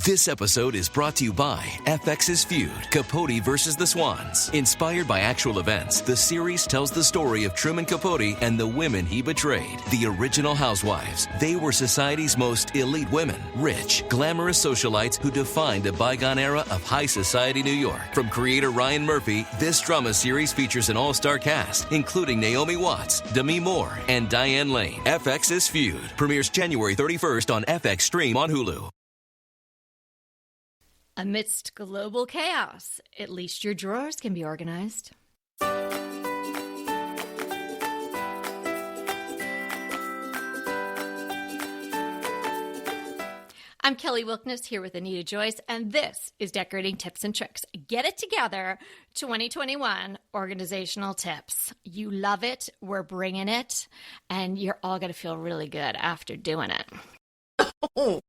This episode is brought to you by FX's Feud, Capote versus the Swans. Inspired by actual events, the series tells the story of Truman Capote and the women he betrayed. The original housewives. They were society's most elite women. Rich, glamorous socialites who defined a bygone era of high society New York. From creator Ryan Murphy, this drama series features an all-star cast, including Naomi Watts, Demi Moore, and Diane Lane. FX's Feud premieres January 31st on FX Stream on Hulu. Amidst global chaos, at least your drawers can be organized. I'm Kelly Wilkniss here with Anita Joyce, and this is Decorating Tips and Tricks. Get it together 2021 organizational tips. You love it, we're bringing it, and you're all going to feel really good after doing it. Oh.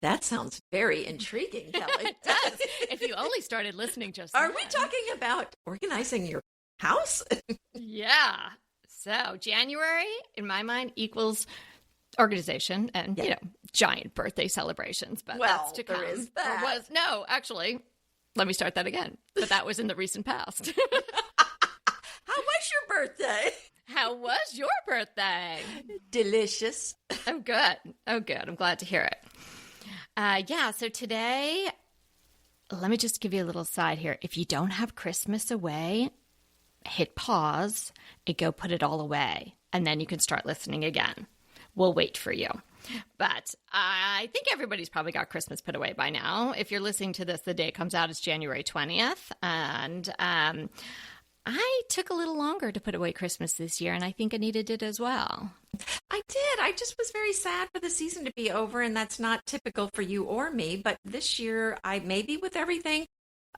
That sounds very intriguing, Kelly. It does. If you only started listening just Are then. we talking about organizing your house? Yeah. So January, in my mind, equals organization and, giant birthday celebrations. But that's to come. There is that. No, actually, let me start that again. But that was in the recent past. How was your birthday? How was your birthday? Delicious. Oh, good. I'm glad to hear it. So today, let me just give you a little side here. If you don't have Christmas away, hit pause and go put it all away, and then you can start listening again. We'll wait for you. But I think everybody's probably got Christmas put away by now. If you're listening to this, the day it comes out is January 20th, and I took a little longer to put away Christmas this year, and I think Anita did as well. I did. I just was very sad for the season to be over, and that's not typical for you or me. But this year, maybe with everything,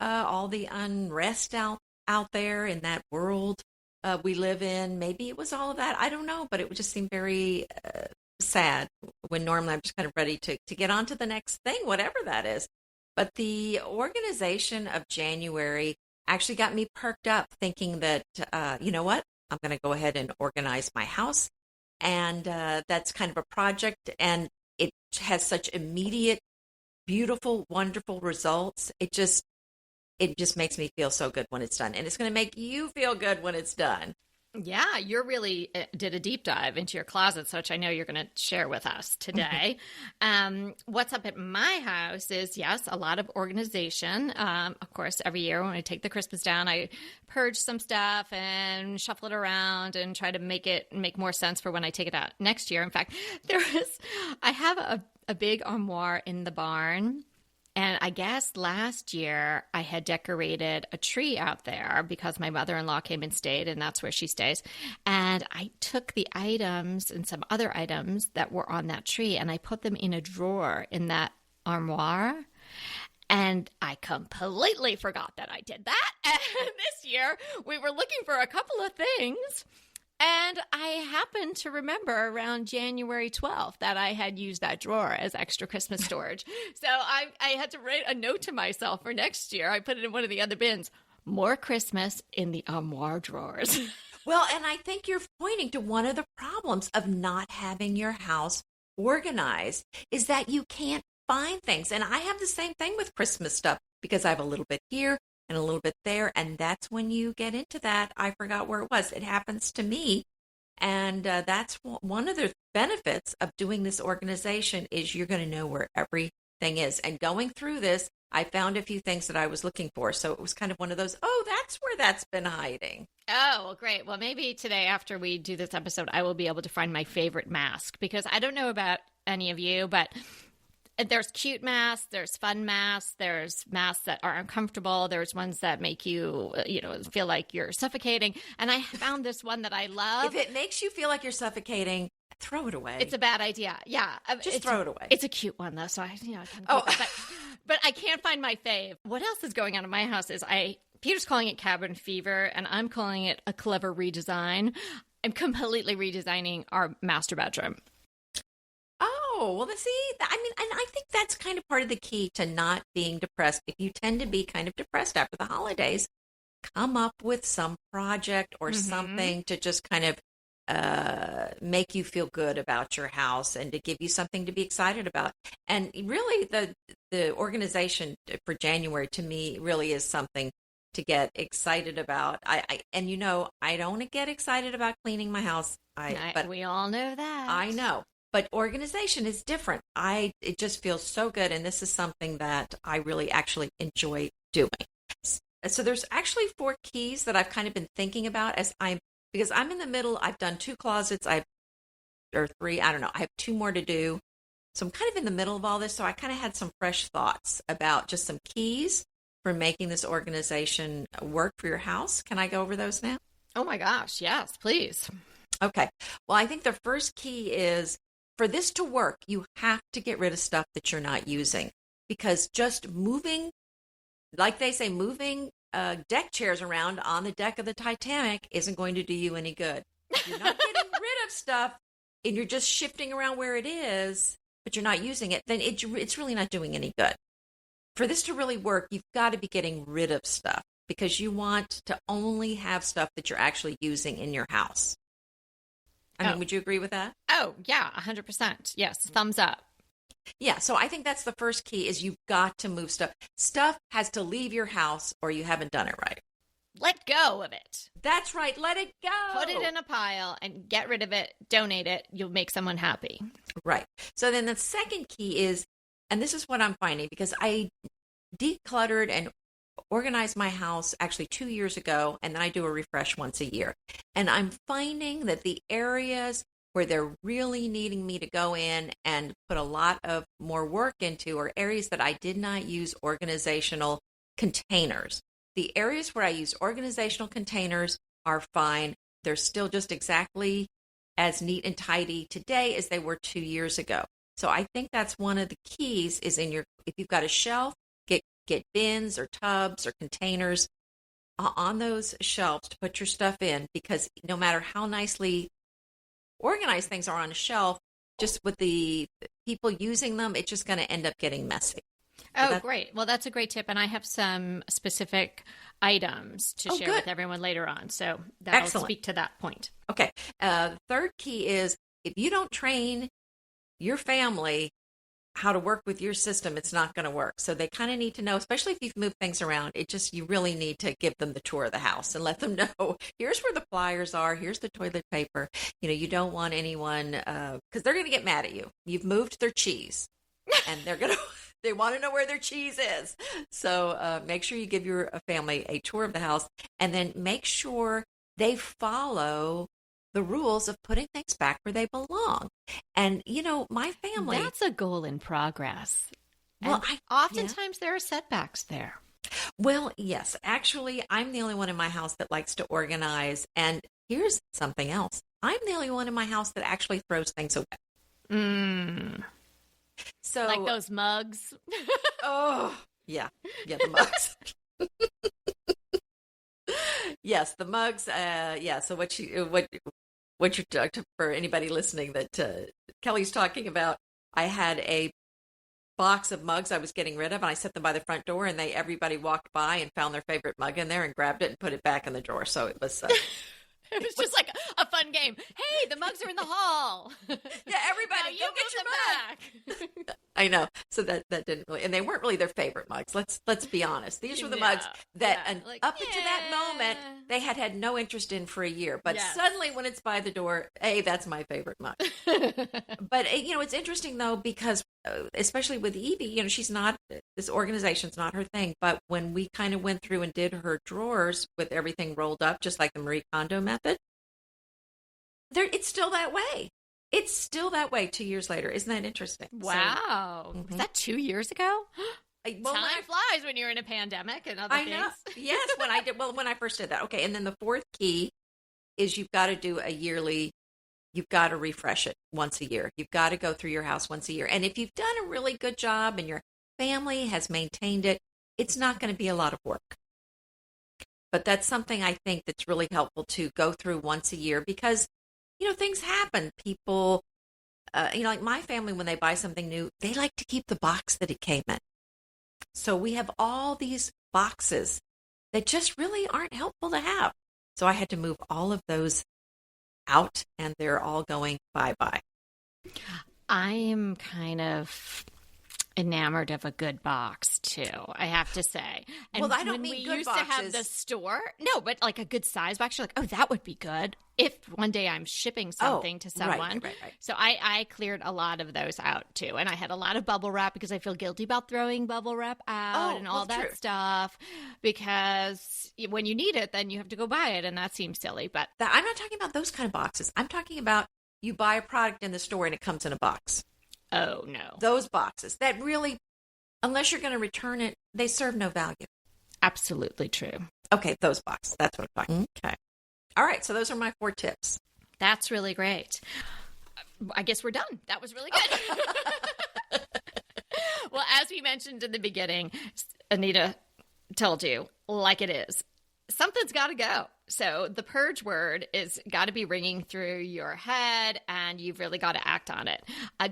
all the unrest out there in that world we live in, maybe it was all of that. I don't know, but it would just seem very sad when normally I'm just kind of ready to get on to the next thing, whatever that is. But the organization of January actually got me perked up thinking that, you know what, I'm going to go ahead and organize my house. And that's kind of a project, and it has such immediate, beautiful, wonderful results. It just makes me feel so good when it's done. And it's going to make you feel good when it's done. Yeah, you really did a deep dive into your closets, which I know you're going to share with us today. What's up at my house is, yes, a lot of organization. Of course, every year when I take the Christmas down, I purge some stuff and shuffle it around and try to make more sense for when I take it out next year. In fact, I have a big armoire in the barn. And I guess last year I had decorated a tree out there because my mother-in-law came and stayed, and that's where she stays. And I took the items and some other items that were on that tree, and I put them in a drawer in that armoire. And I completely forgot that I did that. And this year we were looking for a couple of things. And I happened to remember around January 12th that I had used that drawer as extra Christmas storage. So I had to write a note to myself for next year. I put it in one of the other bins. More Christmas in the armoire drawers. Well, and I think you're pointing to one of the problems of not having your house organized is that you can't find things. And I have the same thing with Christmas stuff because I have a little bit here and a little bit there, and that's when you get into that, I forgot where it was. It happens to me, and that's one of the benefits of doing this organization is you're going to know where everything is. And going through this, I found a few things that I was looking for, so it was kind of one of those, oh, that's where that's been hiding. Oh, well, great. Well, maybe today after we do this episode, I will be able to find my favorite mask, because I don't know about any of you, but there's cute masks, there's fun masks, there's masks that are uncomfortable, there's ones that make you, feel like you're suffocating. And I found this one that I love. If it makes you feel like you're suffocating, throw it away. It's a bad idea. Yeah. Just throw it away. It's a cute one, though, so I but I can't find my fave. What else is going on in my house is Peter's calling it cabin fever, and I'm calling it a clever redesign. I'm completely redesigning our master bedroom. Oh, well, and I think that's kind of part of the key to not being depressed. If you tend to be kind of depressed after the holidays, come up with some project or something to just kind of make you feel good about your house and to give you something to be excited about. And really, the organization for January to me really is something to get excited about. I don't get excited about cleaning my house. But we all know that. I know. But organization is different. It just feels so good. And this is something that I really actually enjoy doing. So there's actually 4 keys that I've kind of been thinking about because I'm in the middle. I've done 2 closets. Or 3, I don't know. I have 2 more to do. So I'm kind of in the middle of all this. So I kind of had some fresh thoughts about just some keys for making this organization work for your house. Can I go over those now? Oh my gosh. Yes, please. Okay. Well, I think the first key is for this to work, you have to get rid of stuff that you're not using, because just moving, like they say, moving deck chairs around on the deck of the Titanic isn't going to do you any good. If you're not getting rid of stuff and you're just shifting around where it is, but you're not using it, then it's really not doing any good. For this to really work, you've got to be getting rid of stuff, because you want to only have stuff that you're actually using in your house. I mean, would you agree with that? Oh, yeah, 100%. Yes, thumbs up. Yeah, so I think that's the first key is you've got to move stuff. Stuff has to leave your house or you haven't done it right. Let go of it. That's right. Let it go. Put it in a pile and get rid of it. Donate it. You'll make someone happy. Right. So then the second key is, and this is what I'm finding, because I decluttered and organized my house actually 2 years ago, and then I do a refresh once a year. And I'm finding that the areas where they're really needing me to go in and put a lot of more work into are areas that I did not use organizational containers. The areas where I use organizational containers are fine. They're still just exactly as neat and tidy today as they were 2 years ago. So I think that's one of the keys is if you've got a shelf, get bins or tubs or containers on those shelves to put your stuff in, because no matter how nicely organized things are on a shelf, just with the people using them, it's just going to end up getting messy. Oh, great. Well, that's a great tip. And I have some specific items to share with everyone later on. So that'll speak to that point. Okay. Third key is if you don't train your family how to work with your system, it's not going to work. So they kind of need to know, especially if you've moved things around, you really need to give them the tour of the house and let them know, here's where the pliers are, here's the toilet paper. You don't want anyone, because they're going to get mad at you. You've moved their cheese and they want to know where their cheese is. So make sure you give your family a tour of the house, and then make sure they follow the rules of putting things back where they belong. And, my family... That's a goal in progress. Well, oftentimes there are setbacks there. Well, yes. Actually, I'm the only one in my house that likes to organize. And here's something else. I'm the only one in my house that actually throws things away. So, like those mugs? Oh, yeah. Yeah, the mugs. Yes, the mugs. Yeah. So what you're for anybody listening that Kelly's talking about, I had a box of mugs I was getting rid of, and I set them by the front door, and everybody walked by and found their favorite mug in there and grabbed it and put it back in the drawer. So it was. It was just like a fun game. Hey, the mugs are in the hall. Yeah, everybody, go get your mug. Back. I know. So that didn't really, and they weren't really their favorite mugs. Let's be honest. These were the mugs that, up until that moment, they had no interest in for a year. But suddenly, when it's by the door, hey, that's my favorite mug. But it's interesting though, because especially with Evie, she's not, this organization's not her thing. But when we kind of went through and did her drawers with everything rolled up, just like the Marie Kondo method, it's still that way. It's still that way 2 years later. Isn't that interesting? Wow. Was that 2 years ago? Time flies when you're in a pandemic and other things. Know. Yes, when I first did that. Okay, and then the fourth key is you've got to do you've got to refresh it once a year. You've got to go through your house once a year. And if you've done a really good job and your family has maintained it, it's not going to be a lot of work. But that's something I think that's really helpful to go through once a year, because things happen. People, like my family, when they buy something new, they like to keep the box that it came in. So we have all these boxes that just really aren't helpful to have. So I had to move all of those out and they're all going bye-bye. I'm kind of enamored of a good box too, I have to say. And Well, I don't when mean we good used to have boxes. the store, no, but like a good size box, you're like, oh, that would be good if one day I'm shipping something to right, someone. right. So I cleared a lot of those out too, and I had a lot of bubble wrap because I feel guilty about throwing bubble wrap out and all that true. stuff, because when you need it, then you have to go buy it, and that seems silly. But I'm not talking about those kind of boxes. I'm talking about you buy a product in the store and it comes in a box. oh no, Those boxes that really, unless you're going to return it, they serve no value. absolutely true. Okay, those boxes. That's what I'm talking. Okay. All right, so those are my 4 tips. That's really great. I guess we're done. That was really good. Well, as we mentioned in the beginning, Anita told you, like it is, something's got to go. So the purge word is got to be ringing through your head, and you've really got to act on it.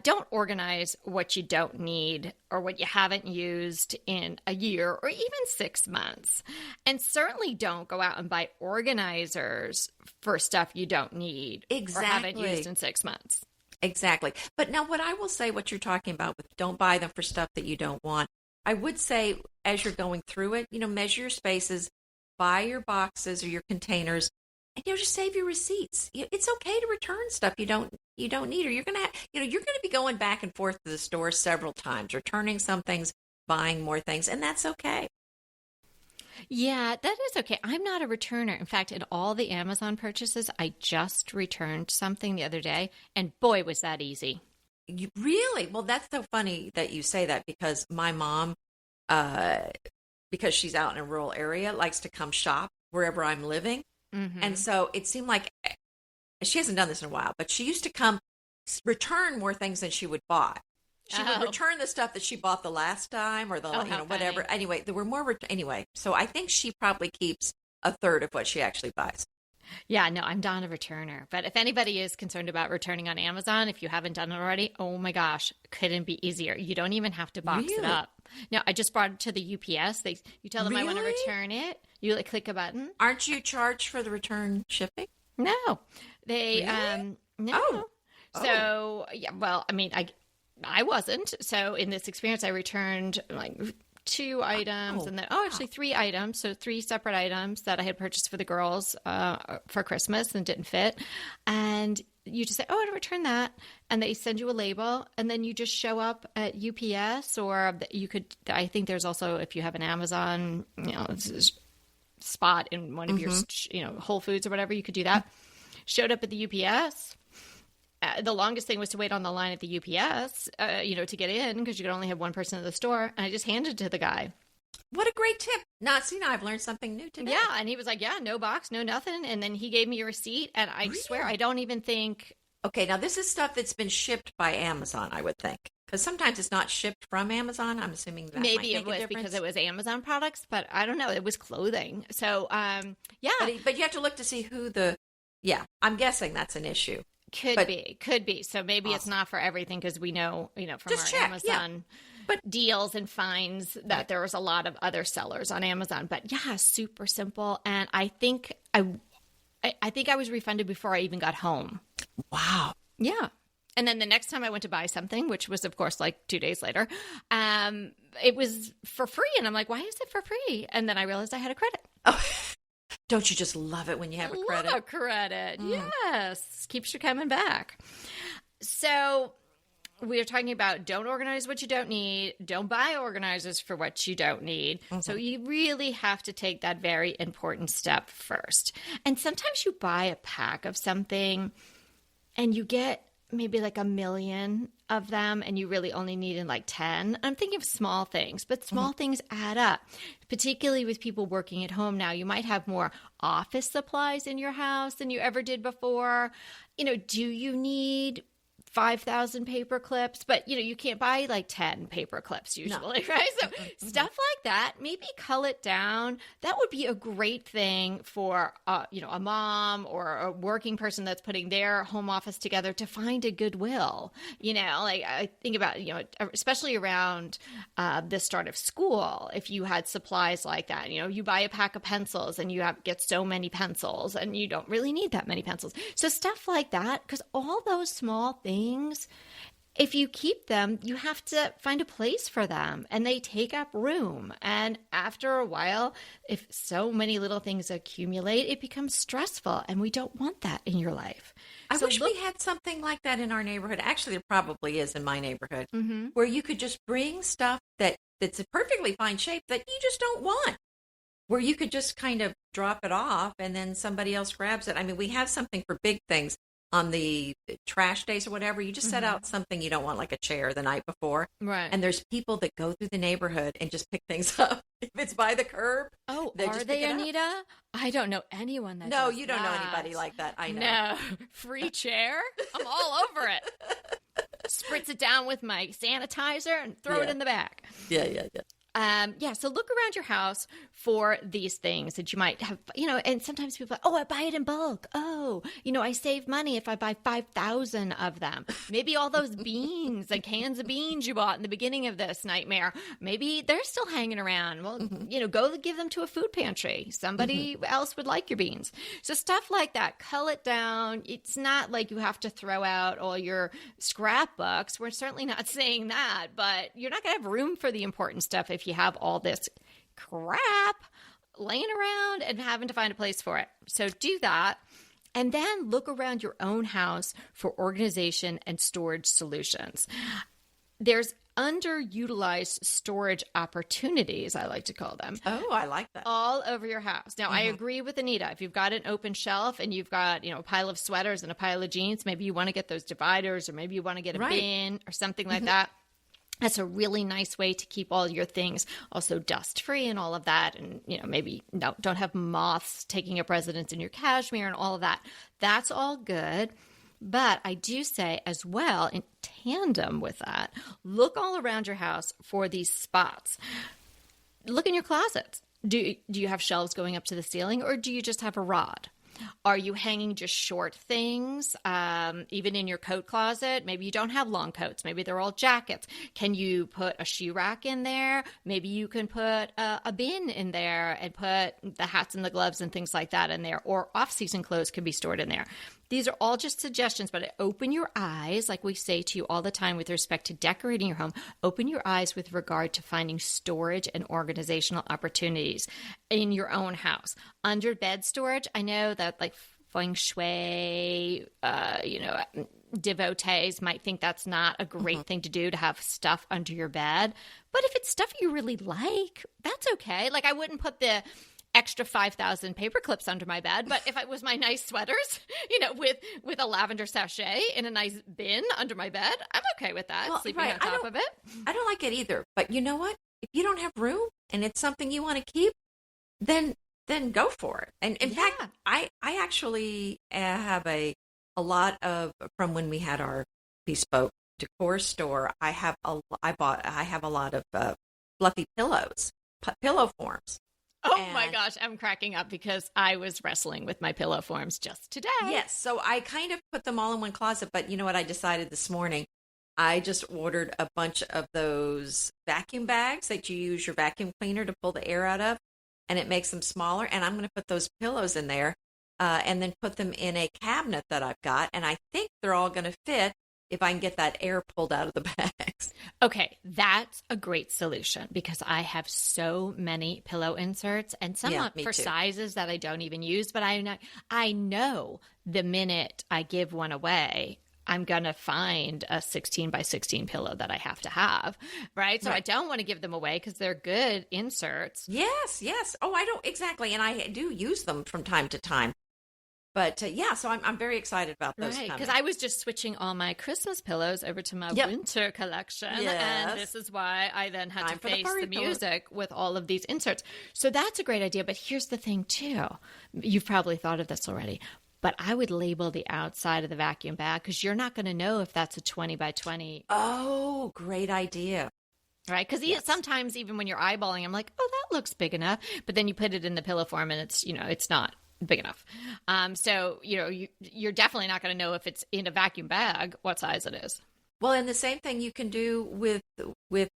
Don't organize what you don't need or what you haven't used in a year or even 6 months. And certainly don't go out and buy organizers for stuff you don't need or haven't Exactly. used in 6 months. Exactly. But now what I will say, what you're talking about with don't buy them for stuff that you don't want, I would say as you're going through it, measure your spaces, buy your boxes or your containers, and just save your receipts. It's okay to return stuff you don't need, or you're going to you're going to be going back and forth to the store several times, returning some things, buying more things, and that's okay. Yeah, that is okay. I'm not a returner. In fact, in all the Amazon purchases, I just returned something the other day, and boy, was that easy. You really? Well, that's so funny that you say that, because my mom, because she's out in a rural area, likes to come shop wherever I'm living. Mm-hmm. And so it seemed like she hasn't done this in a while, but she used to come return more things than she would buy. She would return the stuff that she bought the last time, or the how whatever. funny. Anyway, there were more. Anyway, so I think she probably keeps a third of what she actually buys. Yeah, no, I'm not a returner. But if anybody is concerned about returning on Amazon, if you haven't done it already, oh my gosh, couldn't be easier. You don't even have to box it Really? up. No, I just brought it to the UPS. You tell them I want to Really? return it. You click a button. Aren't you charged for the return shipping? No, they Really? no. Oh. So yeah, well, I mean, I wasn't. So in this experience, I returned like 2 items, and then actually 3 items. So 3 separate items that I had purchased for the girls for Christmas and didn't fit. And you just say, "Oh, I want to return that," and they send you a label, and then you just show up at UPS, or you could. I think there's also, if you have an Amazon, spot in one of your, Whole Foods or whatever, you could do that. Showed up at the UPS. The longest thing was to wait on the line at the UPS, to get in, because you could only have one person at the store. And I just handed it to the guy. What a great tip. I've learned something new today. Yeah. And he was like, yeah, no box, no nothing. And then he gave me a receipt. And I swear, I don't even think. Okay, now this is stuff that's been shipped by Amazon, I would think. Because sometimes it's not shipped from Amazon. I'm assuming that Maybe might it make a was difference. because it was Amazon products, but I don't know. It was clothing. So, yeah. But you have to look to see who I'm guessing that's an issue. Could be. So maybe it's Awesome. not for everything, because we know, from Just our check, Amazon deals and finds that there was a lot of other sellers on Amazon. But yeah, super simple. And I think I was refunded before I even got home. Wow. Yeah. And then the next time I went to buy something, which was, of course, like 2 days later, it was for free. And I'm like, why is it for free? And then I realized I had a credit. Oh, don't you just love it when you have a credit? Love a credit. Yes. Keeps you coming back. So we are talking about don't organize what you don't need. Don't buy organizers for what you don't need. Mm-hmm. So you really have to take that very important step first. And sometimes you buy a pack of something and you get maybe like 1 million of them, and you really only need in like 10. I'm thinking of small things, but small things add up, particularly with people working at home now. You might have more office supplies in your house than you ever did before. Do you need 5,000 paper clips, but you can't buy like 10 paper clips usually, no. Right? So stuff like that, maybe cull it down. That would be a great thing for, a mom or a working person that's putting their home office together to find a goodwill. Like I think about, especially around the start of school, if you had supplies like that, you buy a pack of pencils and you get so many pencils and you don't really need that many pencils. So stuff like that, because all those small things, if you keep them, you have to find a place for them and they take up room. And after a while, if so many little things accumulate, it becomes stressful and we don't want that in your life. I wish we had something like that in our neighborhood. Actually, there probably is in my neighborhood, where you could just bring stuff that's a perfectly fine shape that you just don't want, where you could just kind of drop it off and then somebody else grabs it. I mean, we have something for big things. On the trash days or whatever, you just set out something you don't want, like a chair, the night before. Right. And there's people that go through the neighborhood and just pick things up. If it's by the curb. Oh, are they, Anita? I don't know anyone that No, does you don't know that. anybody like that. I know. No. Free chair? I'm all over it. Spritz it down with my sanitizer and throw it in the back. Yeah. So look around your house for these things that you might have, and sometimes people are like, I buy it in bulk. I save money if I buy 5,000 of them. Maybe all those beans and cans of beans you bought in the beginning of this nightmare, maybe they're still hanging around. Well, go give them to a food pantry. Somebody else would like your beans. So stuff like that, cull it down. It's not like you have to throw out all your scrapbooks. We're certainly not saying that, but you're not going to have room for the important stuff if you have all this crap laying around and having to find a place for it. So do that. And then look around your own house for organization and storage solutions. There's underutilized storage opportunities, I like to call them. Oh, I like that. All over your house. Now, I agree with Anita. If you've got an open shelf and you've got, a pile of sweaters and a pile of jeans, maybe you want to get those dividers, or maybe you want to get a bin or something like that. That's a really nice way to keep all your things also dust-free and all of that. And, maybe don't have moths taking up residence in your cashmere and all of that. That's all good. But I do say as well, in tandem with that, look all around your house for these spots. Look in your closets. Do you have shelves going up to the ceiling, or do you just have a rod? Are you hanging just short things? Even in your coat closet, maybe you don't have long coats. Maybe they're all jackets. Can you put a shoe rack in there? Maybe you can put a bin in there and put the hats and the gloves and things like that in there. Or off-season clothes could be stored in there. These are all just suggestions, but open your eyes, like we say to you all the time with respect to decorating your home. Open your eyes with regard to finding storage and organizational opportunities in your own house. Under bed storage, I know that like feng shui, devotees might think that's not a great thing to do, to have stuff under your bed. But if it's stuff you really like, that's okay. Like I wouldn't put the extra 5,000 paper clips under my bed, but if it was my nice sweaters, with a lavender sachet in a nice bin under my bed, I'm okay with that, sleeping on top of it. I don't like it either, but you know what? If you don't have room and it's something you want to keep, then go for it. And in fact, I actually have a lot of, from when we had our bespoke decor store, I have a lot of fluffy pillows, pillow forms. My gosh, I'm cracking up because I was wrestling with my pillow forms just today. Yes, so I kind of put them all in one closet, but you know what I decided this morning? I just ordered a bunch of those vacuum bags that you use your vacuum cleaner to pull the air out of, and it makes them smaller, and I'm going to put those pillows in there and then put them in a cabinet that I've got, and I think they're all going to fit if I can get that air pulled out of the bags. Okay, that's a great solution because I have so many pillow inserts and some for sizes that I don't even use, but I know the minute I give one away, I'm going to find a 16 by 16 pillow that I have to have, right? So I don't want to give them away because they're good inserts. Yes. Oh, I don't, exactly. And I do use them from time to time. But so I'm very excited about those. Right, because I was just switching all my Christmas pillows over to my winter collection. Yes. And this is why I then had to face the music with all of these inserts. So that's a great idea. But here's the thing, too. You've probably thought of this already. but I would label the outside of the vacuum bag because you're not going to know if that's a 20 by 20. Oh, great idea. Right? Because sometimes even when you're eyeballing, I'm like, oh, that looks big enough. But then you put it in the pillow form and it's, it's not big enough. So, you're definitely not going to know if it's in a vacuum bag, what size it is. Well, and the same thing you can do with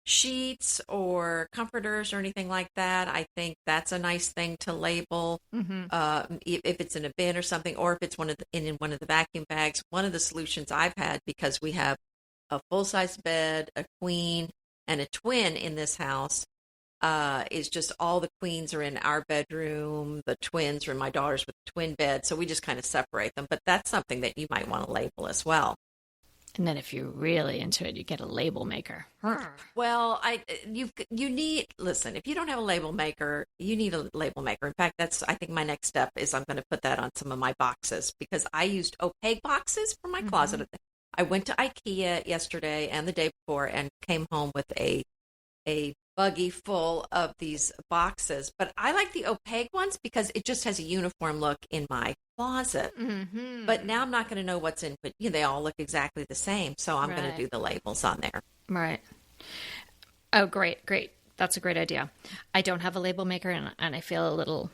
sheets or comforters or anything like that. I think that's a nice thing to label. If it's in a bin or something, or if it's in one of the vacuum bags. One of the solutions I've had, because we have a full-size bed, a queen, and a twin in this house, is just all the queens are in our bedroom, the twins are in my daughter's with the twin bed, so we just kind of separate them. But that's something that you might want to label as well. And then if you're really into it, you get a label maker. Well, listen, if you don't have a label maker, you need a label maker. In fact, I think my next step is I'm going to put that on some of my boxes, because I used opaque boxes for my closet. I went to IKEA yesterday and the day before and came home with a buggy full of these boxes. But I like the opaque ones because it just has a uniform look in my closet. But now I'm not going to know what's in, but they all look exactly the same. So I'm going to do the labels on there. Right. Oh, great. That's a great idea. I don't have a label maker, and I feel a little,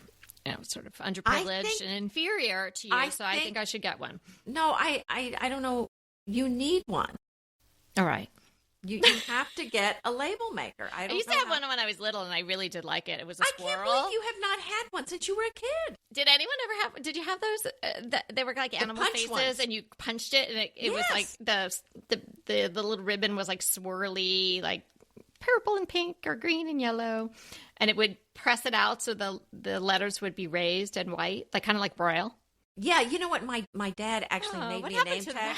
sort of underprivileged and inferior to you. I think I should get one. No, I don't know. You need one. All right. You have to get a label maker. I used to have one when I was little, and I really did like it. It was a squirrel. I can't believe you have not had one since you were a kid. Did anyone ever have? Did you have those? They were like animal faces, ones. And you punched it, and it was like the little ribbon was like swirly, like purple and pink or green and yellow, and it would press it out so the letters would be raised and white, like kind of like Braille. Yeah, you know what? My dad actually made me a name tag.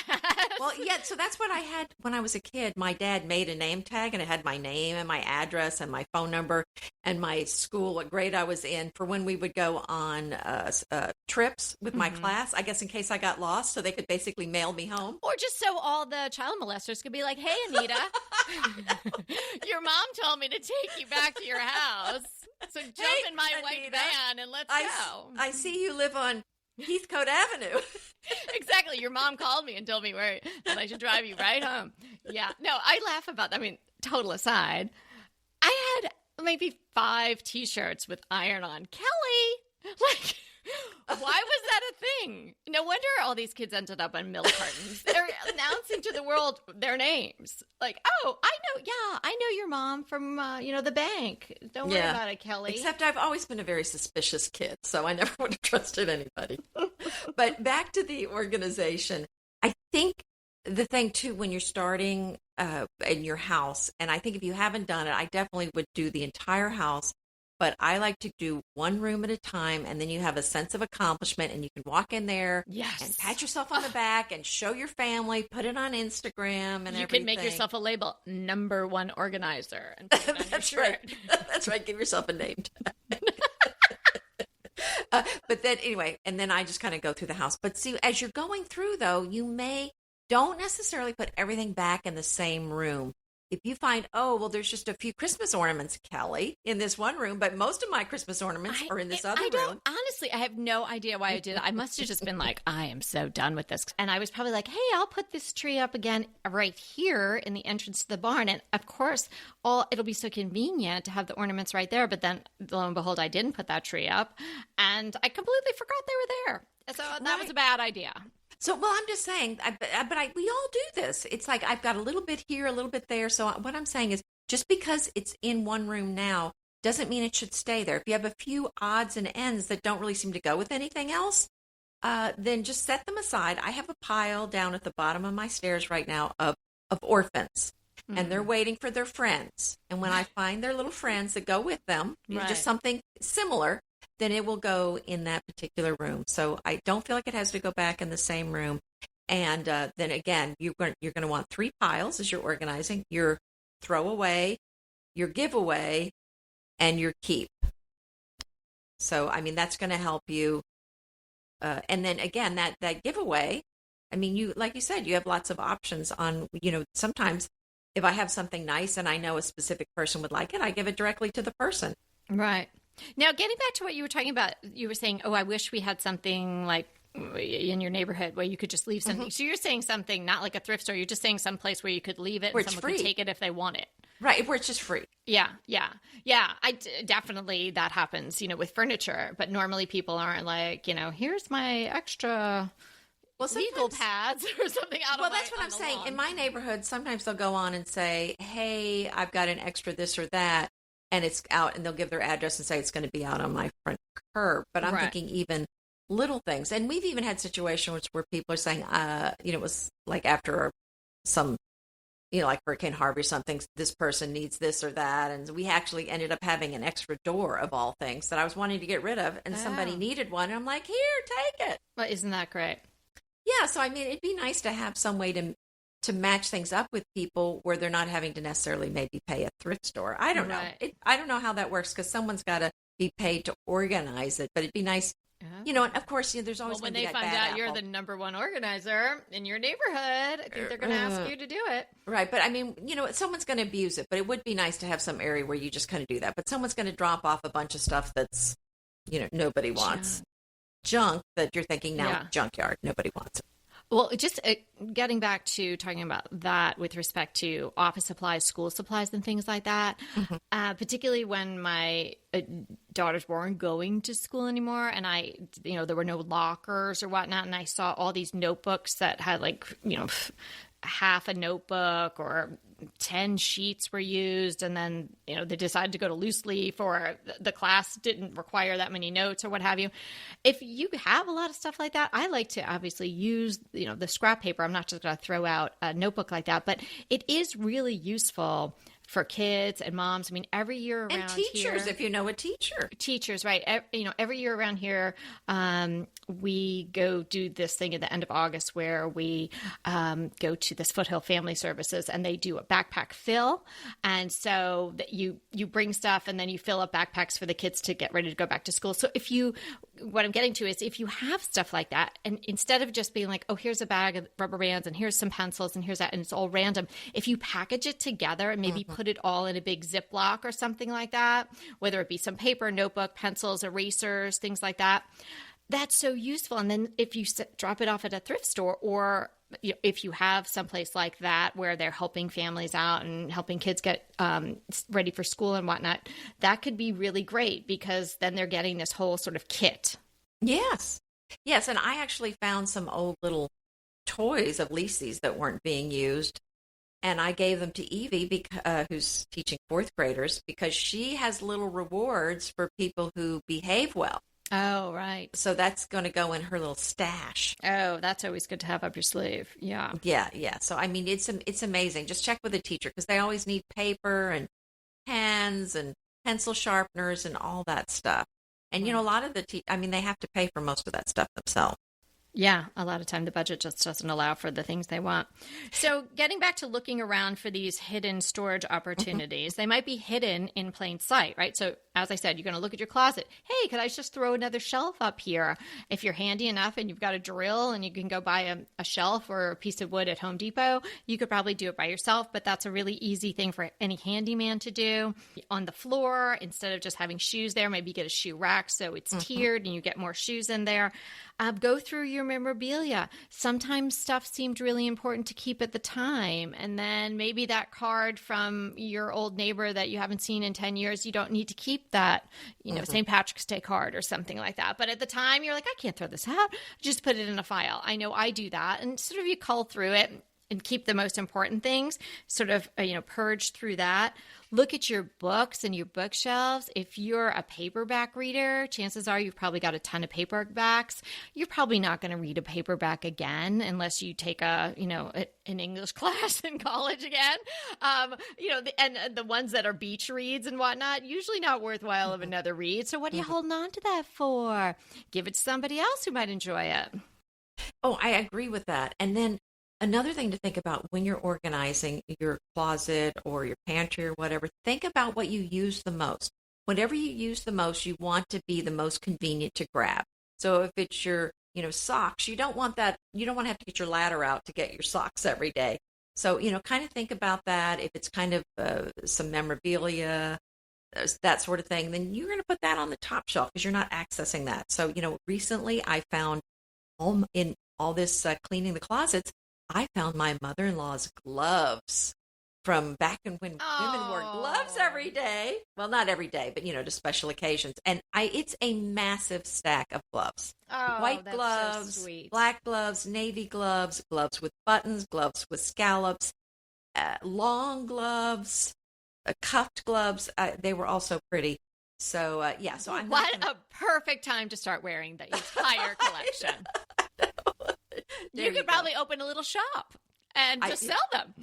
Well, yeah, so that's what I had when I was a kid. My dad made a name tag, and it had my name and my address and my phone number and my school, what grade I was in, for when we would go on trips with my class, I guess in case I got lost, so they could basically mail me home. Or just so all the child molesters could be like, hey, Anita, your mom told me to take you back to your house, so jump in my white van and let's go. I see you live on Heathcote Avenue. Exactly. Your mom called me and told me that I should drive you right home. Yeah. No, I laugh about that. I mean, total aside, I had maybe 5 T-shirts with iron-on. Kelly, like, why was that a thing? No wonder all these kids ended up on milk cartons. They're announcing to the world their names. Like, oh, I know your mom from, the bank. Don't worry about it, Kelly. Except I've always been a very suspicious kid, so I never would have trusted anybody. But back to the organization, I think the thing, too, when you're starting in your house, and I think if you haven't done it, I definitely would do the entire house. But I like to do one room at a time, and then you have a sense of accomplishment, and you can walk in there and pat yourself on the back and show your family, put it on Instagram and everything. You can make yourself a label, #1 organizer, and put it on your shirt. Right. That's right. Give yourself a name tag. But then anyway, and then I just kind of go through the house. But see, as you're going through, though, don't necessarily put everything back in the same room. If you find, there's just a few Christmas ornaments, Kelly, in this one room, but most of my Christmas ornaments are in this other room. Honestly, I have no idea why I did it. I must have just been like, I am so done with this. And I was probably like, hey, I'll put this tree up again right here in the entrance to the barn. And of course, it'll be so convenient to have the ornaments right there. But then lo and behold, I didn't put that tree up. And I completely forgot they were there. So that was a bad idea. So, well, I'm just saying, we all do this. It's like I've got a little bit here, a little bit there. So what I'm saying is, just because it's in one room now doesn't mean it should stay there. If you have a few odds and ends that don't really seem to go with anything else, then just set them aside. I have a pile down at the bottom of my stairs right now of orphans, and they're waiting for their friends. And when I find their little friends that go with them, just something similar, then it will go in that particular room. So I don't feel like it has to go back in the same room. And then again, you're going to want 3 piles as you're organizing: your throwaway, your giveaway, and your keep. So, I mean, that's going to help you. And then again, that giveaway, I mean, like you said, you have lots of options on, sometimes if I have something nice and I know a specific person would like it, I give it directly to the person. Right. Now, getting back to what you were talking about, you were saying, oh, I wish we had something like in your neighborhood where you could just leave something. So you're saying something not like a thrift store. You're just saying some place where you could leave it Where and it's someone free. could take it if they want it. Right, where it's just free. Yeah. Definitely that happens, with furniture. But normally people aren't like, here's my extra legal pads or something out of Well, that's what I'm saying. In my neighborhood, sometimes they'll go on and say, hey, I've got an extra this or that, and it's out, and they'll give their address and say it's going to be out on my front curb. But I'm thinking even little things. And we've even had situations where people are saying, it was like after some, like Hurricane Harvey or something, this person needs this or that. And we actually ended up having an extra door of all things that I was wanting to get rid of, and somebody needed one. And I'm like, here, take it. Well, isn't that great? Yeah, so I mean, it'd be nice to have some way to match things up with people where they're not having to necessarily maybe pay a thrift store. I don't know. I don't know how that works because someone's got to be paid to organize it. But it'd be nice, and of course, there's always when going to be they that find bad out you're apple. the number one organizer in your neighborhood, I think they're going to ask you to do it. Right, but I mean, someone's going to abuse it. But it would be nice to have some area where you just kind of do that. But someone's going to drop off a bunch of stuff that's, nobody wants. Junk that you're thinking now, junkyard, nobody wants it. Well, just getting back to talking about that with respect to office supplies, school supplies, and things like that, particularly when my daughters weren't going to school anymore and there were no lockers or whatnot, and I saw all these notebooks that had half a notebook or 10 sheets were used, and then they decided to go to loose leaf, or the class didn't require that many notes or what have you. If you have a lot of stuff like that, I like to obviously use the scrap paper. I'm not just going to throw out a notebook like that, but it is really useful for kids and moms. I mean, every year around and teachers, here, if you know a teacher. Teachers, right? Every year around here, we go do this thing at the end of August where we go to this Foothill Family Services, and they do a backpack fill. And so that you bring stuff, and then you fill up backpacks for the kids to get ready to go back to school. So what I'm getting to is if you have stuff like that, and instead of just being like, oh, here's a bag of rubber bands and here's some pencils and here's that, and it's all random, if you package it together and maybe put it all in a big Ziploc or something like that, whether it be some paper, notebook, pencils, erasers, things like that, that's so useful. And then if you drop it off at a thrift store, or if you have someplace like that where they're helping families out and helping kids get ready for school and whatnot, that could be really great because then they're getting this whole sort of kit. Yes. And I actually found some old little toys of Lisi's that weren't being used. And I gave them to Evie, who's teaching fourth graders, because she has little rewards for people who behave well. Oh, right. So that's going to go in her little stash. Oh, that's always good to have up your sleeve. Yeah. Yeah. So, I mean, it's amazing. Just check with a teacher because they always need paper and pens and pencil sharpeners and all that stuff. And, a lot of they have to pay for most of that stuff themselves. Yeah, a lot of time the budget just doesn't allow for the things they want. So getting back to looking around for these hidden storage opportunities, they might be hidden in plain sight, right? So as I said, you're going to look at your closet. Hey, could I just throw another shelf up here? If you're handy enough and you've got a drill and you can go buy a shelf or a piece of wood at Home Depot, you could probably do it by yourself, but that's a really easy thing for any handyman to do. On the floor, instead of just having shoes there, maybe get a shoe rack so it's tiered and you get more shoes in there. Go through your memorabilia. Sometimes stuff seemed really important to keep at the time. And then maybe that card from your old neighbor that you haven't seen in 10 years, you don't need to keep that, St. Patrick's Day card or something like that. But at the time, you're like, I can't throw this out. Just put it in a file. I know I do that. And sort of you cull through it and keep the most important things, sort of, purge through that. Look at your books and your bookshelves. If you're a paperback reader, chances are you've probably got a ton of paperbacks. You're probably not going to read a paperback again unless you take an English class in college again. And the ones that are beach reads and whatnot, usually not worthwhile of another read. So what are you holding on to that for? Give it to somebody else who might enjoy it. Oh, I agree with that. And then another thing to think about when you're organizing your closet or your pantry or whatever, think about what you use the most. Whatever you use the most, you want to be the most convenient to grab. So if it's your, socks, you don't want that. You don't want to have to get your ladder out to get your socks every day. So, kind of think about that. If it's kind of some memorabilia, that sort of thing, then you're going to put that on the top shelf because you're not accessing that. So, recently I found in all this cleaning the closets, I found my mother-in-law's gloves from back when women wore gloves every day. Well, not every day, but to special occasions. And it's a massive stack of gloves. White that's gloves, so sweet. black gloves, navy gloves, gloves with buttons, gloves with scallops, long gloves, cuffed gloves. They were also pretty. So, so I'm What a perfect time to start wearing the entire collection. You could probably open a little shop and just sell them.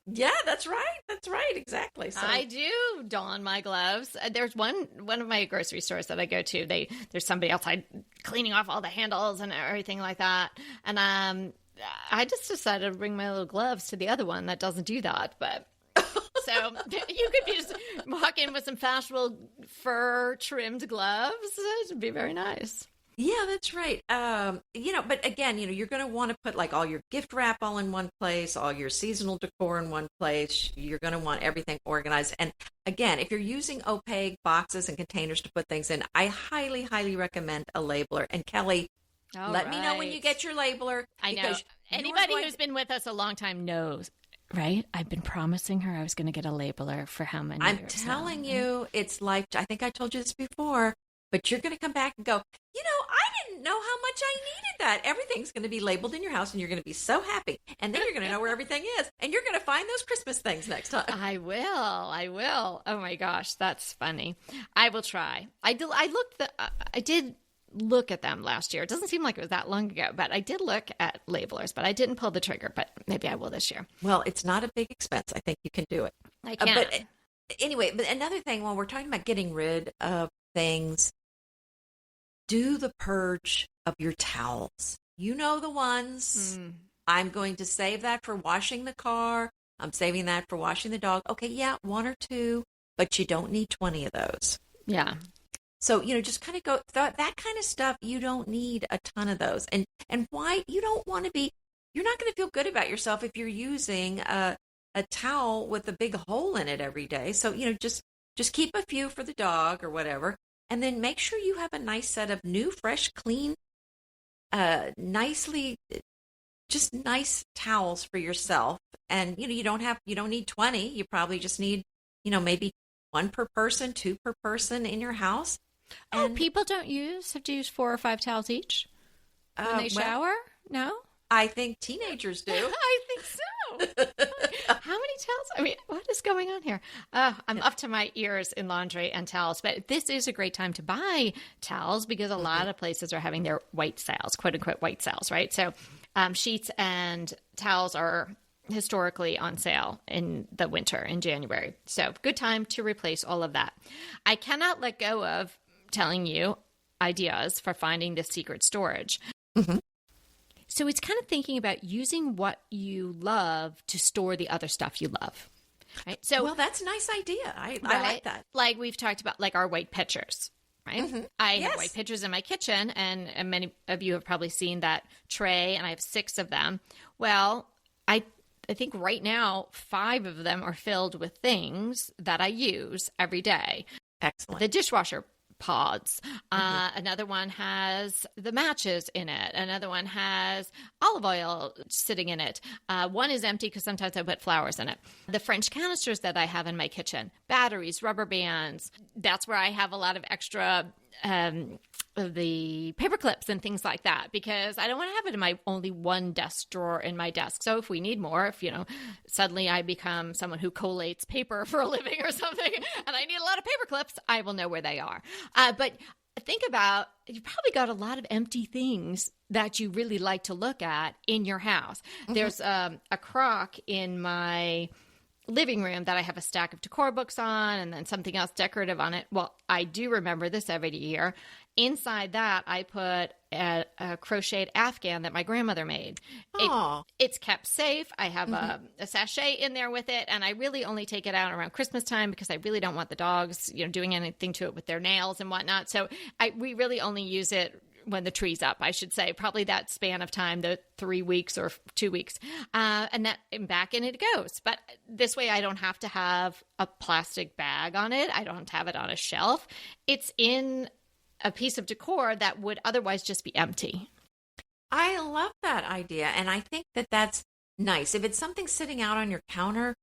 Yeah, that's right. That's right. Exactly. So I do don my gloves. There's one of my grocery stores that I go to. There's somebody outside cleaning off all the handles and everything like that. And I just decided to bring my little gloves to the other one that doesn't do that. But so you could just walk in with some fashionable fur trimmed gloves. It would be very nice. Yeah, that's right. But again, you're going to want to put like all your gift wrap all in one place, all your seasonal decor in one place. You're going to want everything organized. And again, if you're using opaque boxes and containers to put things in, I highly, highly recommend a labeler. And Kelly, let me know when you get your labeler. I know. Anybody who's been with us a long time knows. Right? I've been promising her I was going to get a labeler for how many years? I'm telling you, it's like, I think I told you this before, but you're going to come back and go, I didn't know how much I needed that. Everything's going to be labeled in your house and you're going to be so happy. And then you're going to know where everything is. And you're going to find those Christmas things next time. I will. Oh my gosh, that's funny. I will try. I did look at them last year. It doesn't seem like it was that long ago, but I did look at labelers, but I didn't pull the trigger, but maybe I will this year. Well, it's not a big expense. I think you can do it. I can. But anyway, but another thing, when we're talking about getting rid of things, do the purge of your towels. You know the ones. I'm going to save that for washing the car. I'm saving that for washing the dog. Okay, yeah, 1 or 2, but you don't need 20 of those. Yeah. So, just kind of go, that kind of stuff, you don't need a ton of those. And why? You don't want to be, you're not going to feel good about yourself if you're using a towel with a big hole in it every day. So, just keep a few for the dog or whatever. And then make sure you have a nice set of new, fresh, clean, nice towels for yourself. And, you don't need 20. You probably just need, maybe 1 per person, 2 per person in your house. And people have to use 4 or 5 towels each when they shower? No? I think teenagers do. I think so. How many towels? I mean, what is going on here? I'm up to my ears in laundry and towels, but this is a great time to buy towels because a lot of places are having their white sales, quote unquote white sales, right? So sheets and towels are historically on sale in the winter in January. So good time to replace all of that. I cannot let go of telling you ideas for finding the secret storage. Mm-hmm. So it's kind of thinking about using what you love to store the other stuff you love. Right? So, well, that's a nice idea. I like that. Like we've talked about, like our white pitchers, right? Mm-hmm. I have white pitchers in my kitchen, and many of you have probably seen that tray, and I have 6 of them. Well, I think right now 5 of them are filled with things that I use every day. Excellent. The dishwasher pods. Another one has the matches in it. Another one has olive oil sitting in it. One is empty because sometimes I put flowers in it. The French canisters that I have in my kitchen, batteries, rubber bands. That's where I have a lot of extra the paper clips and things like that, because I don't want to have it in my only one desk drawer in my desk. So if we need more, if suddenly I become someone who collates paper for a living or something, and I need a lot of paper clips, I will know where they are. But think about, you probably got a lot of empty things that you really like to look at in your house. Mm-hmm. There's a crock in my living room that I have a stack of decor books on and then something else decorative on it. Well, I do remember this every year. Inside that, I put a crocheted Afghan that my grandmother made. It's kept safe. I have a sachet in there with it, and I really only take it out around Christmas time because I really don't want the dogs, doing anything to it with their nails and whatnot. So we really only use it when the tree's up, I should say, probably that span of time, the 3 weeks or 2 weeks, and back in it goes. But this way I don't have to have a plastic bag on it. I don't have to have it on a shelf. It's in a piece of decor that would otherwise just be empty. I love that idea. And I think that that's nice. If it's something sitting out on your counter,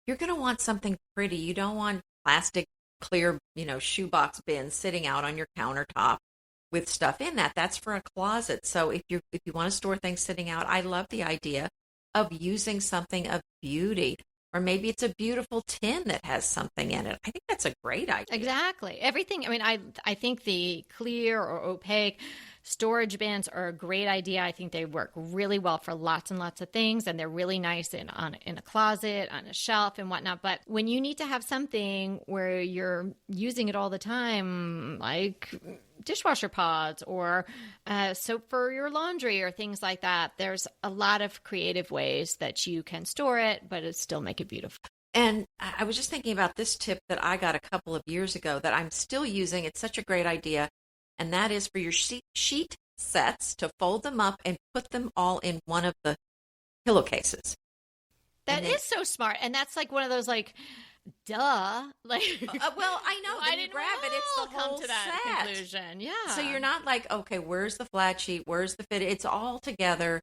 you're going to want something pretty. You don't want plastic clear, shoebox bins sitting out on your countertop with stuff in that. That's for a closet. So if you want to store things sitting out, I love the idea of using something of beauty. Or maybe it's a beautiful tin that has something in it. I think that's a great idea. Exactly. Everything. I mean, I think the clear or opaque storage bins are a great idea. I think they work really well for lots and lots of things, and they're really nice in a closet, on a shelf, and whatnot. But when you need to have something where you're using it all the time, like dishwasher pods or soap for your laundry or things like that, there's a lot of creative ways that you can store it, but it still make it beautiful. And I was just thinking about this tip that I got a couple of years ago that I'm still using. It's such a great idea. And that is for your sheet sets to fold them up and put them all in one of the pillowcases. That is so smart. And that's like one of those duh. Well, I know. I Then you didn't grab it. It's the come whole to that set. conclusion. Yeah. So you're not like, okay, where's the flat sheet? Where's the fit? It's all together.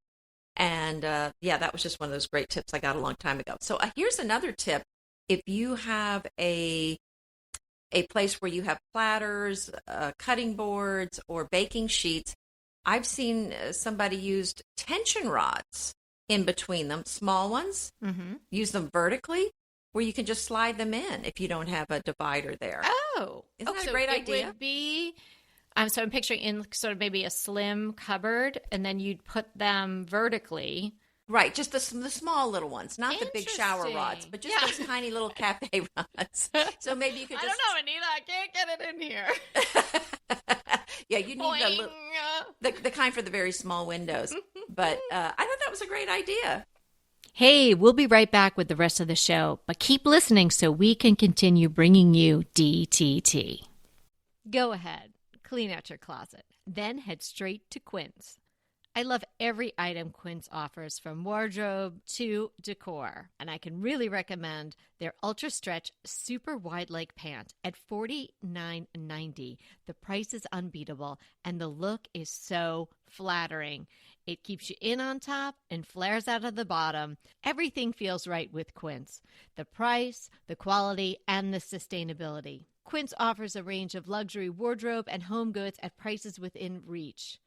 And that was just one of those great tips I got a long time ago. So here's another tip. If you have a place where you have platters, cutting boards, or baking sheets, I've seen somebody used tension rods in between them, small ones. Mm-hmm. Use them vertically, where you can just slide them in if you don't have a divider there. Oh, isn't that a great idea? It would be. So I'm picturing in sort of maybe a slim cupboard, and then you'd put them vertically. Right, just the small little ones, not the big shower rods, but just those tiny little cafe rods. So maybe you could just... I don't know, Anita, I can't get it in here. Yeah, you need the kind for the very small windows. But I thought that was a great idea. Hey, we'll be right back with the rest of the show, but keep listening so we can continue bringing you DTT. Go ahead, clean out your closet, then head straight to Quince. I love every item Quince offers, from wardrobe to decor, and I can really recommend their Ultra Stretch Super Wide Leg Pant at $49.90. The price is unbeatable, and the look is so flattering. It keeps you in on top and flares out of the bottom. Everything feels right with Quince. The price, the quality, and the sustainability. Quince offers a range of luxury wardrobe and home goods at prices within reach.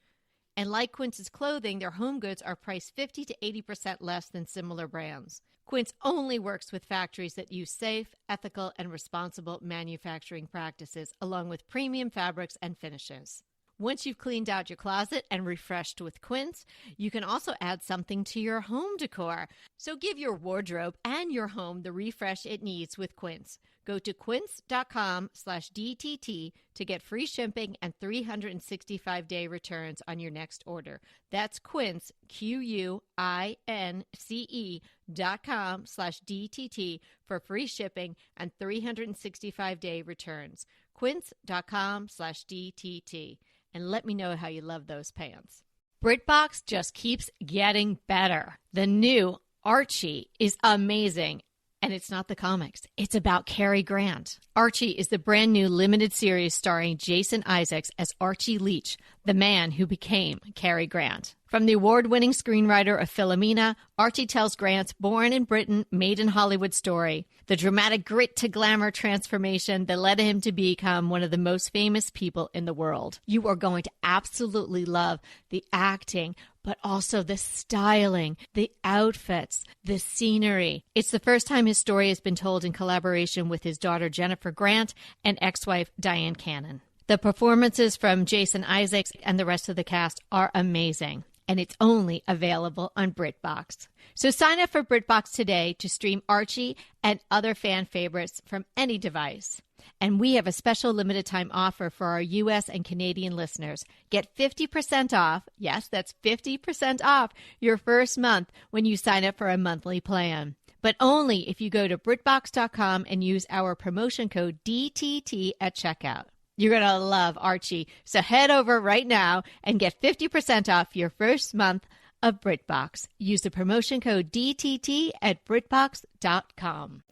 And like Quince's clothing, their home goods are priced 50 to 80% less than similar brands. Quince only works with factories that use safe, ethical, and responsible manufacturing practices, along with premium fabrics and finishes. Once you've cleaned out your closet and refreshed with Quince, you can also add something to your home decor. So give your wardrobe and your home the refresh it needs with Quince. Go to quince.com/DTT to get free shipping and 365-day returns on your next order. That's Quince, QUINCE.com/DTT for free shipping and 365-day returns. Quince.com/DTT. And let me know how you love those pants. BritBox just keeps getting better. The new Archie is amazing. And it's not the comics. It's about Cary Grant. Archie is the brand new limited series starring Jason Isaacs as Archie Leach, the man who became Cary Grant. From the award-winning screenwriter of Philomena, Archie tells Grant's born in Britain, made in Hollywood story, the dramatic grit to glamour transformation that led him to become one of the most famous people in the world. You are going to absolutely love the acting, but also the styling, the outfits, the scenery. It's the first time his story has been told in collaboration with his daughter Jennifer Grant and ex-wife Diane Cannon. The performances from Jason Isaacs and the rest of the cast are amazing, and it's only available on BritBox. So sign up for BritBox today to stream Archie and other fan favorites from any device. And we have a special limited time offer for our U.S. and Canadian listeners. Get 50% off, yes, that's 50% off your first month when you sign up for a monthly plan. But only if you go to BritBox.com and use our promotion code DTT at checkout. You're going to love Archie. So head over right now and get 50% off your first month of BritBox. Use the promotion code DTT at BritBox.com.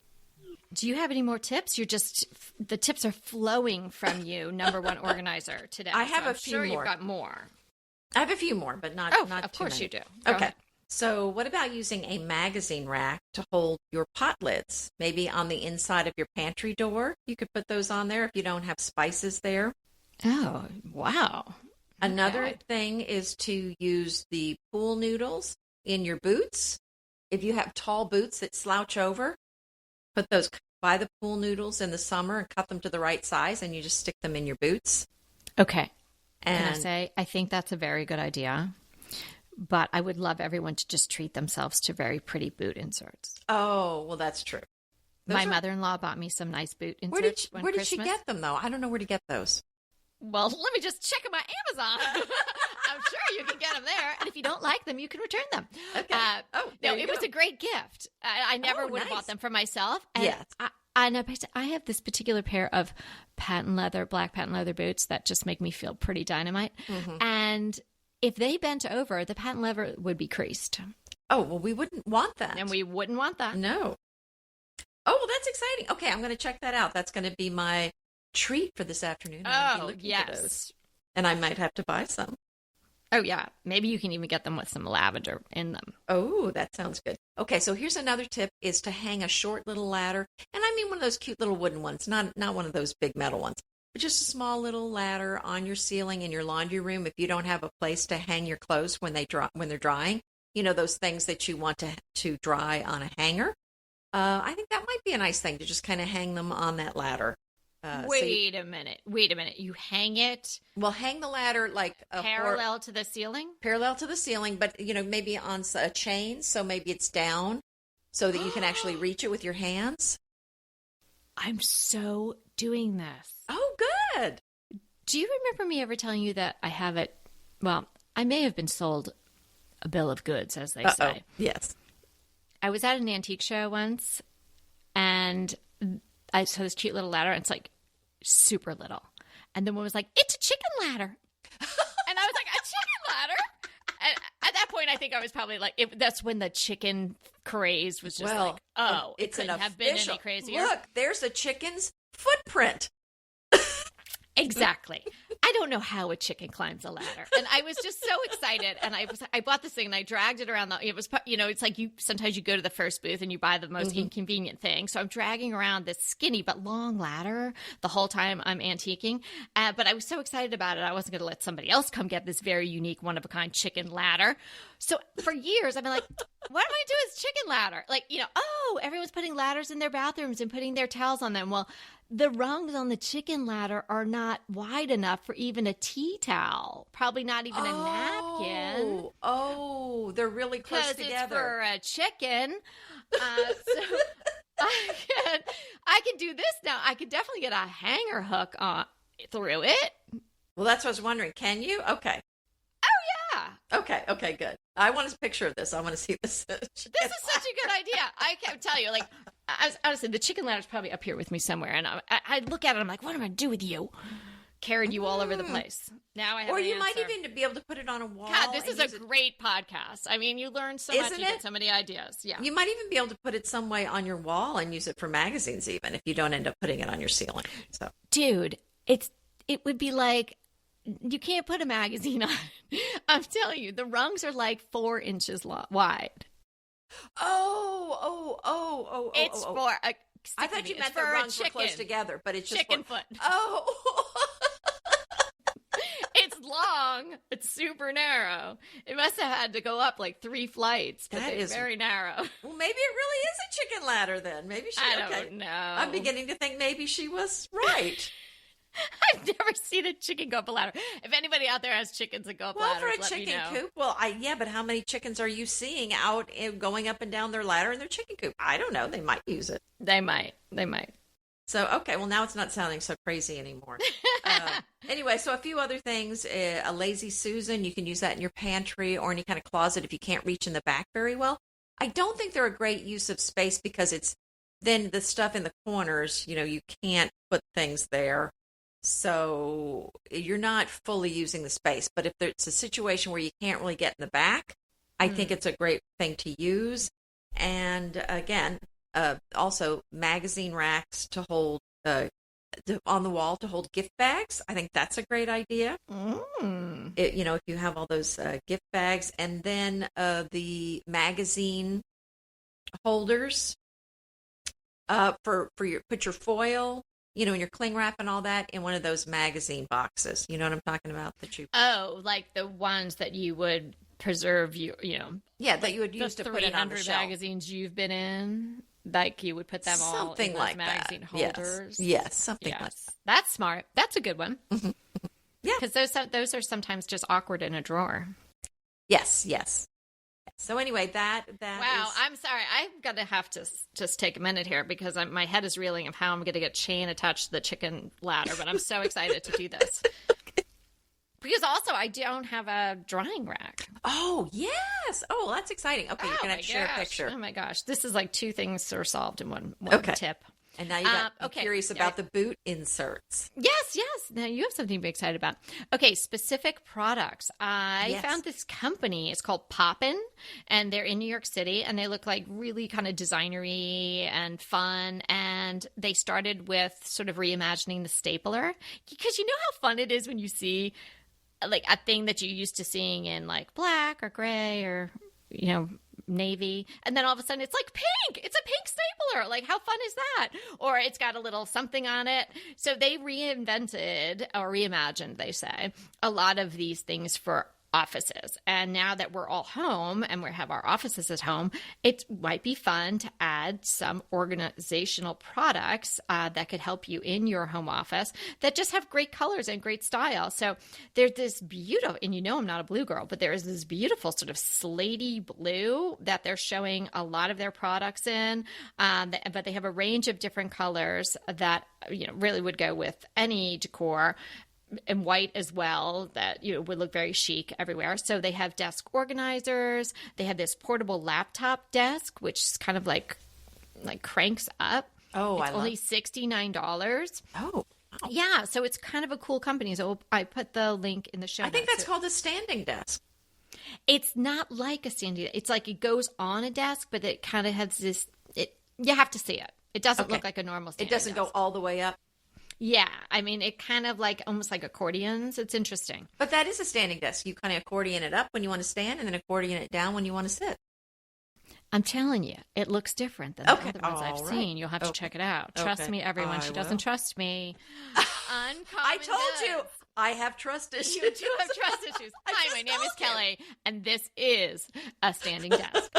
Do you have any more tips? The tips are flowing from you, number one organizer today. I have so a few more. You've got more. I have a few more, but not of too course many. you do. Okay. Go ahead. So what about using a magazine rack to hold your pot lids? Maybe on the inside of your pantry door. You could put those on there if you don't have spices there. Oh, wow. Another thing is to use the pool noodles in your boots. If you have tall boots that slouch over, buy the pool noodles in the summer and cut them to the right size, and you just stick them in your boots. Okay. And Can I say, I think that's a very good idea. But I would love everyone to just treat themselves to very pretty boot inserts. oh, well, that's true. My mother-in-law bought me some nice boot inserts. Where did she get them, though? I don't know where to get those. Well, let me just check my Amazon. I'm sure you can get them there. And if you don't like them, you can return them. Okay. It was a great gift. I never would have bought them for myself. And yes. I have this particular pair of black patent leather boots that just make me feel pretty dynamite. Mm-hmm. And if they bent over, the patent leather would be creased. Oh, well, we wouldn't want that. And we wouldn't want that. No. Oh, well, that's exciting. Okay, I'm going to check that out. That's going to be my treat for this afternoon. Oh, yes. And I might have to buy some. Oh, yeah. Maybe you can even get them with some lavender in them. Oh, that sounds good. Okay, so here's another tip is to hang a short little ladder. And I mean one of those cute little wooden ones, not one of those big metal ones. But just a small little ladder on your ceiling in your laundry room if you don't have a place to hang your clothes when they're drying. You know, those things that you want to dry on a hanger. I think that might be a nice thing to just kind of hang them on that ladder. Wait a minute. You hang it? Well, hang the ladder like parallel to the ceiling? Parallel to the ceiling, but, maybe on a chain. So maybe it's down so that you can actually reach it with your hands. I'm so doing this. Oh, good. Do you remember me ever telling you that I have it? Well, I may have been sold a bill of goods, as they say. Yes. I was at an antique show once, and I saw this cute little ladder, and it's like super little. And the woman was like, "It's a chicken ladder." And I was like, "A chicken ladder?" And at that point, I think I was probably like, that's when the chicken craze was just it couldn't have been any crazier. Look, there's a chicken's footprint. Exactly. I don't know how a chicken climbs a ladder. And I was just so excited. And I bought this thing and I dragged it around. It was, it's like sometimes you go to the first booth and you buy the most inconvenient thing. So I'm dragging around this skinny but long ladder the whole time I'm antiquing. But I was so excited about it. I wasn't going to let somebody else come get this very unique, one of a kind chicken ladder. So for years, I've been like, what am I doing with this chicken ladder? Like, everyone's putting ladders in their bathrooms and putting their towels on them. Well, the rungs on the chicken ladder are not wide enough for even a tea towel. Probably not even a napkin. Oh, they're really close together. Because it's for a chicken. So I can do this now. I could definitely get a hanger hook through it. Well, that's what I was wondering. Can you? Okay. Oh, yeah. Okay, good. I want a picture of this. I want to see this. This is such a good idea. I can't tell you. Like, honestly, the chicken ladder's probably up here with me somewhere. And I look at it, I'm like, what am I going to do with you? Carried you all over the place. Now I have Or an you answer. might even be able to put it on a wall. God, this is a great podcast. I mean, you learn so much. You get so many ideas. Yeah. You might even be able to put it some way on your wall and use it for magazines even if you don't end up putting it on your ceiling. So, dude, it would be like, you can't put a magazine on. I'm telling you, the rungs are like 4 inches wide. It's for a. I thought you meant the rungs were close together, but it's just chicken foot. Oh, it's long. It's super narrow. It must have had to go up like 3 flights, but it's very narrow. Well, maybe it really is a chicken ladder then. Maybe I don't know. I'm beginning to think maybe she was right. I've never seen a chicken go up a ladder. If anybody out there has chickens that go up ladders, for a chicken coop, but how many chickens are you seeing out going up and down their ladder in their chicken coop? I don't know. They might use it. They might. So, okay. Well, now it's not sounding so crazy anymore. Anyway, so a few other things. A lazy Susan, you can use that in your pantry or any kind of closet if you can't reach in the back very well. I don't think they're a great use of space because it's then the stuff in the corners, you can't put things there. So you're not fully using the space. But if it's a situation where you can't really get in the back, I think it's a great thing to use. And again, also magazine racks to hold on the wall to hold gift bags. I think that's a great idea. If you have all those gift bags, and then the magazine holders put your foil, and your cling wrap and all that in one of those magazine boxes. You know what I'm talking about? Like the ones that you would preserve, that you would use to put it on the 300 shelf. magazines you've been in. Like you would put them all in those magazine holders. Yes, something like that. That's smart. That's a good one. Yeah, because those are sometimes just awkward in a drawer. Yes. So anyway, that wow. is... I'm sorry. I'm gonna have to just take a minute here because my head is reeling of how I'm gonna get chain attached to the chicken ladder. But I'm so excited to do this. Because also, I don't have a drying rack. Oh, yes. Oh, that's exciting. Okay, you're going to have to share a picture. Oh, my gosh. This is like two things are solved in one tip. And now I'm curious about the boot inserts. Yes. Now you have something to be excited about. Okay, specific products. I found this company. It's called Poppin', and they're in New York City, and they look like really kind of designery and fun. And they started with sort of reimagining the stapler. Because you know how fun it is when you see like a thing that you're used to seeing in like black or gray or, navy. And then all of a sudden it's like pink. It's a pink stapler. Like how fun is that? Or it's got a little something on it. So they reinvented or reimagined, they say, a lot of these things for offices. And now that we're all home and we have our offices at home, it might be fun to add some organizational products that could help you in your home office that just have great colors and great style. So there's this beautiful, and I'm not a blue girl, but there is this beautiful sort of slatey blue that they're showing a lot of their products in, but they have a range of different colors that really would go with any decor. And white as well, that would look very chic everywhere. So they have desk organizers. They have this portable laptop desk, which is kind of like cranks up. Oh, it's only $69. Oh, wow. Yeah. So it's kind of a cool company. So I put the link in the show notes. I think that's called a standing desk. It's not like a standing. It's like it goes on a desk, but it kind of has this. You have to see it. It doesn't look like a normal standing desk. It doesn't go all the way up. Yeah, I mean, it kind of almost like accordions. It's interesting. But that is a standing desk. You kind of accordion it up when you want to stand and then accordion it down when you want to sit. I'm telling you, it looks different than the other ones I've seen. You'll have to check it out. Trust me, everyone. She doesn't trust me. I told you. I have trust issues. You do have trust issues. Hi, my name is Kelly, and this is a standing desk.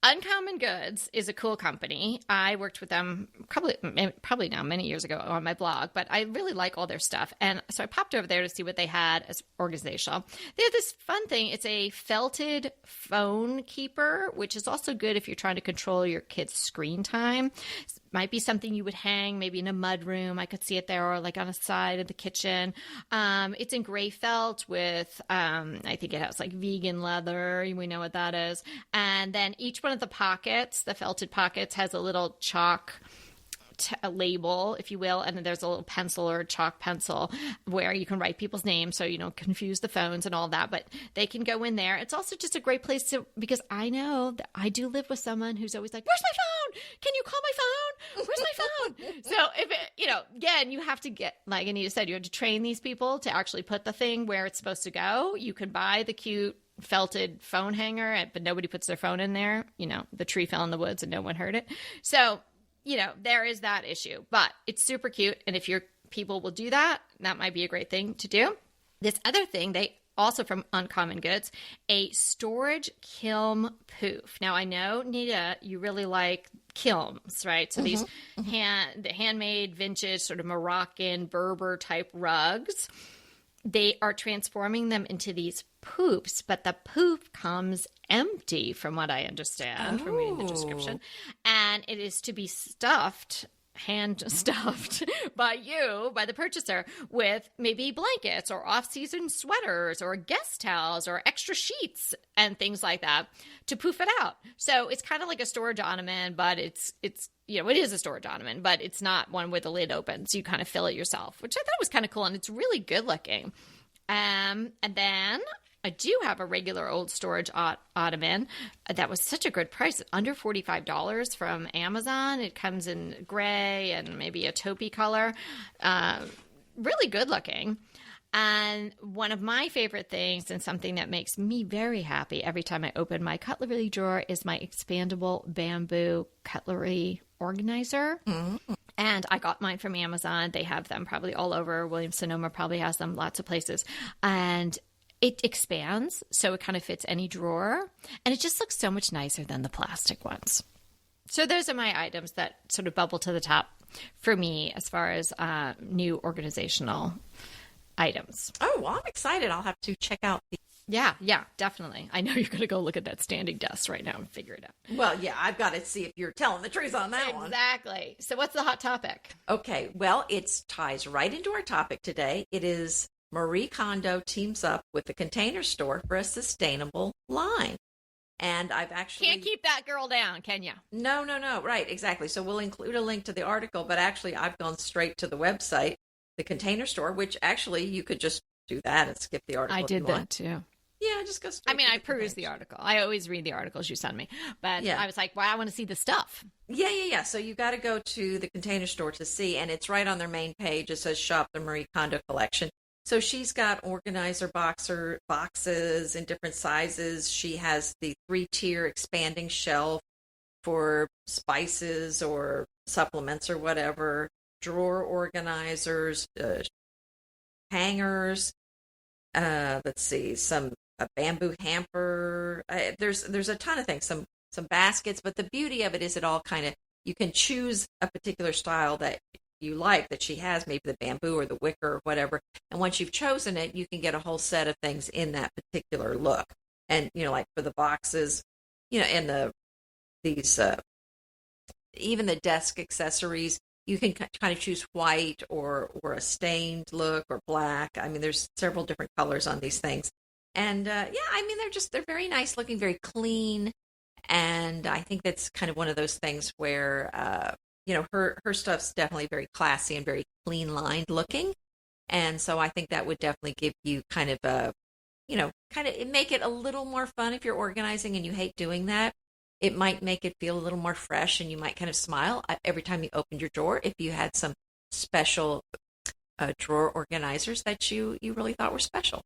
Uncommon Goods is a cool company. I worked with them probably now many years ago on my blog, but I really like all their stuff. And so I popped over there to see what they had as organizational. They have this fun thing. It's a felted phone keeper, which is also good if you're trying to control your kids' screen time. Might be something you would hang maybe in a mud room. I could see it there, or like on a side of the kitchen. It's in gray felt with, I think it has like vegan leather. We know what that is. And then each one of the pockets, the felted pockets, has a little chalk a label, if you will, and then there's a little pencil or a chalk pencil where you can write people's names so you don't confuse the phones and all that, but they can go in there. It's also just a great place to, because I know that I do live with someone who's always like, where's my phone? Can you call my phone? Where's my phone? So if it, again, you have to get, like Anita said, you have to train these people to actually put the thing where it's supposed to go. You can buy the cute felted phone hanger, but nobody puts their phone in there. The tree fell in the woods and no one heard it. So there is that issue, but it's super cute. And if your people will do that, that might be a great thing to do. This other thing, they also from Uncommon Goods, a storage kiln poof. Now I know, Nita, you really like kilns, right? So these the handmade vintage sort of Moroccan Berber type rugs, they are transforming them into these poofs, but the poof comes empty from what I understand from reading the description. And it is to be stuffed hand stuffed by the purchaser, with maybe blankets or off-season sweaters or guest towels or extra sheets and things like that to poof it out. So it's kind of like a storage ottoman, but it's it is a storage ottoman, but it's not one with the lid open. So you kind of fill it yourself, which I thought was kind of cool. And it's really good looking. And then I do have a regular old storage ottoman that was such a good price, under $45 from Amazon. It comes in gray and maybe a taupey color. Really good looking. And one of my favorite things, and something that makes me very happy every time I open my cutlery drawer, is my expandable bamboo cutlery organizer. Mm-hmm. And I got mine from Amazon. They have them probably all over. Williams-Sonoma probably has them lots of places. And it expands, so it kind of fits any drawer. And it just looks so much nicer than the plastic ones. So those are my items that sort of bubble to the top for me as far as new organizational items. Oh, well, I'm excited. I'll have to check out the... Yeah, definitely. I know you're going to go look at that standing desk right now and figure it out. Well, yeah, I've got to see if you're telling the truth on that one. Exactly. So what's the hot topic? Okay, well, it ties right into our topic today. It is Marie Kondo teams up with the Container Store for a sustainable line. And I've actually... Can't keep that girl down, can you? No. Right, exactly. So we'll include a link to the article, but actually I've gone straight to the website, the Container Store, which actually you could just do that and skip the article. I did that too. Yeah, just go straight. I peruse the article. I always read the articles you send me. But yeah. I was like, wow, I want to see the stuff. Yeah. So you got to go to the Container Store to see, and it's right on their main page. It says Shop the Marie Kondo Collection. So she's got organizer boxes in different sizes. She has the 3-tier expanding shelf for spices or supplements or whatever, drawer organizers, hangers. Let's see, a bamboo hamper. There's a ton of things, some baskets, but the beauty of it is it all kind of, you can choose a particular style that you like that she has, maybe the bamboo or the wicker or whatever. And once you've chosen it, you can get a whole set of things in that particular look. And, like for the boxes, and these, even the desk accessories, you can kind of choose white or a stained look or black. There's several different colors on these things. And they're very nice looking, very clean. And I think that's kind of one of those things where, her stuff's definitely very classy and very clean lined looking. And so I think that would definitely give you kind of make it a little more fun if you're organizing and you hate doing that. It might make it feel a little more fresh, and you might kind of smile every time you opened your drawer if you had some special drawer organizers that you really thought were special.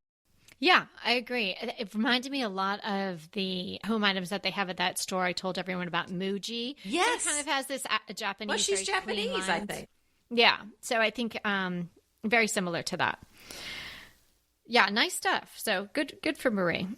Yeah, I agree. It reminded me a lot of the home items that they have at that store I told everyone about, Muji. Yes. So it kind of has this Japanese. Well, she's Japanese, I think. Yeah. So I think very similar to that. Yeah, nice stuff. So good for Marie.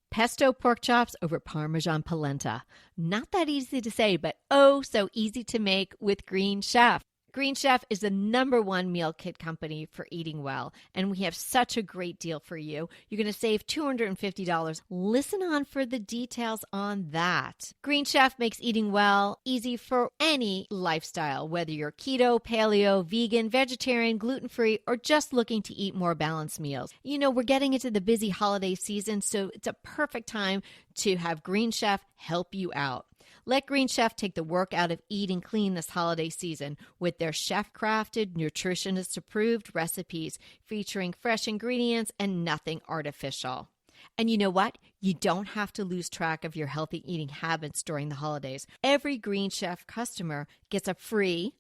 Pesto pork chops over Parmesan polenta. Not that easy to say, but oh, so easy to make with Green Chef. Green Chef is the #1 meal kit company for eating well, and we have such a great deal for you. You're going to save $250. Listen on for the details on that. Green Chef makes eating well easy for any lifestyle, whether you're keto, paleo, vegan, vegetarian, gluten-free, or just looking to eat more balanced meals. We're getting into the busy holiday season, so it's a perfect time to have Green Chef help you out. Let Green Chef take the work out of eating clean this holiday season with their chef-crafted, nutritionist-approved recipes featuring fresh ingredients and nothing artificial. And you know what? You don't have to lose track of your healthy eating habits during the holidays. Every Green Chef customer gets a free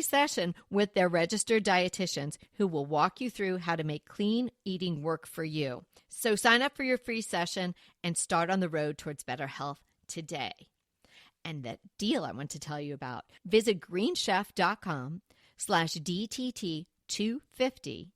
session with their registered dietitians who will walk you through how to make clean eating work for you. So sign up for your free session and start on the road towards better health today. And that deal I want to tell you about, visit greenchef.com/DTT250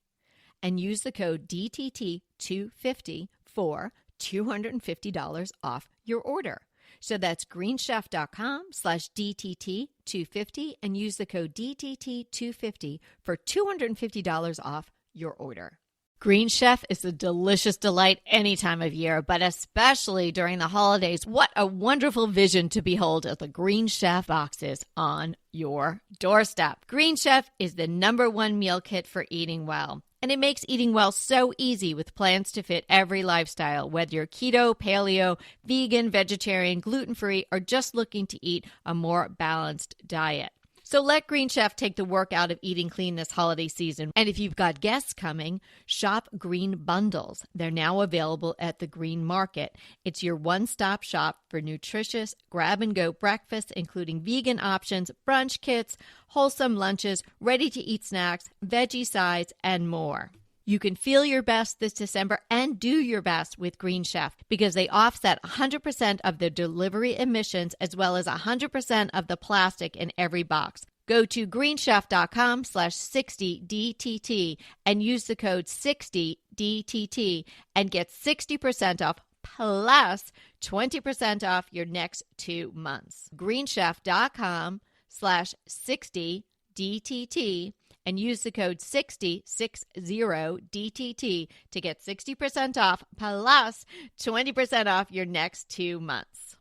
and use the code DTT250 for $250 off your order. So that's greenchef.com/DTT250 and use the code DTT250 for $250 off your order. Green Chef is a delicious delight any time of year, but especially during the holidays. What a wonderful vision to behold as the Green Chef boxes on your doorstep. Green Chef is the #1 meal kit for eating well. And it makes eating well so easy with plans to fit every lifestyle, whether you're keto, paleo, vegan, vegetarian, gluten-free, or just looking to eat a more balanced diet. So let Green Chef take the work out of eating clean this holiday season. And if you've got guests coming, shop Green Bundles. They're now available at the Green Market. It's your one-stop shop for nutritious grab-and-go breakfasts, including vegan options, brunch kits, wholesome lunches, ready-to-eat snacks, veggie sides, and more. You can feel your best this December and do your best with Green Chef because they offset 100% of the delivery emissions as well as 100% of the plastic in every box. Go to greenchef.com/60DTT and use the code 60DTT and get 60% off plus 20% off your next 2 months. greenchef.com/60DTT and use the code 60DTT to get 60% off plus 20% off your next 2 months.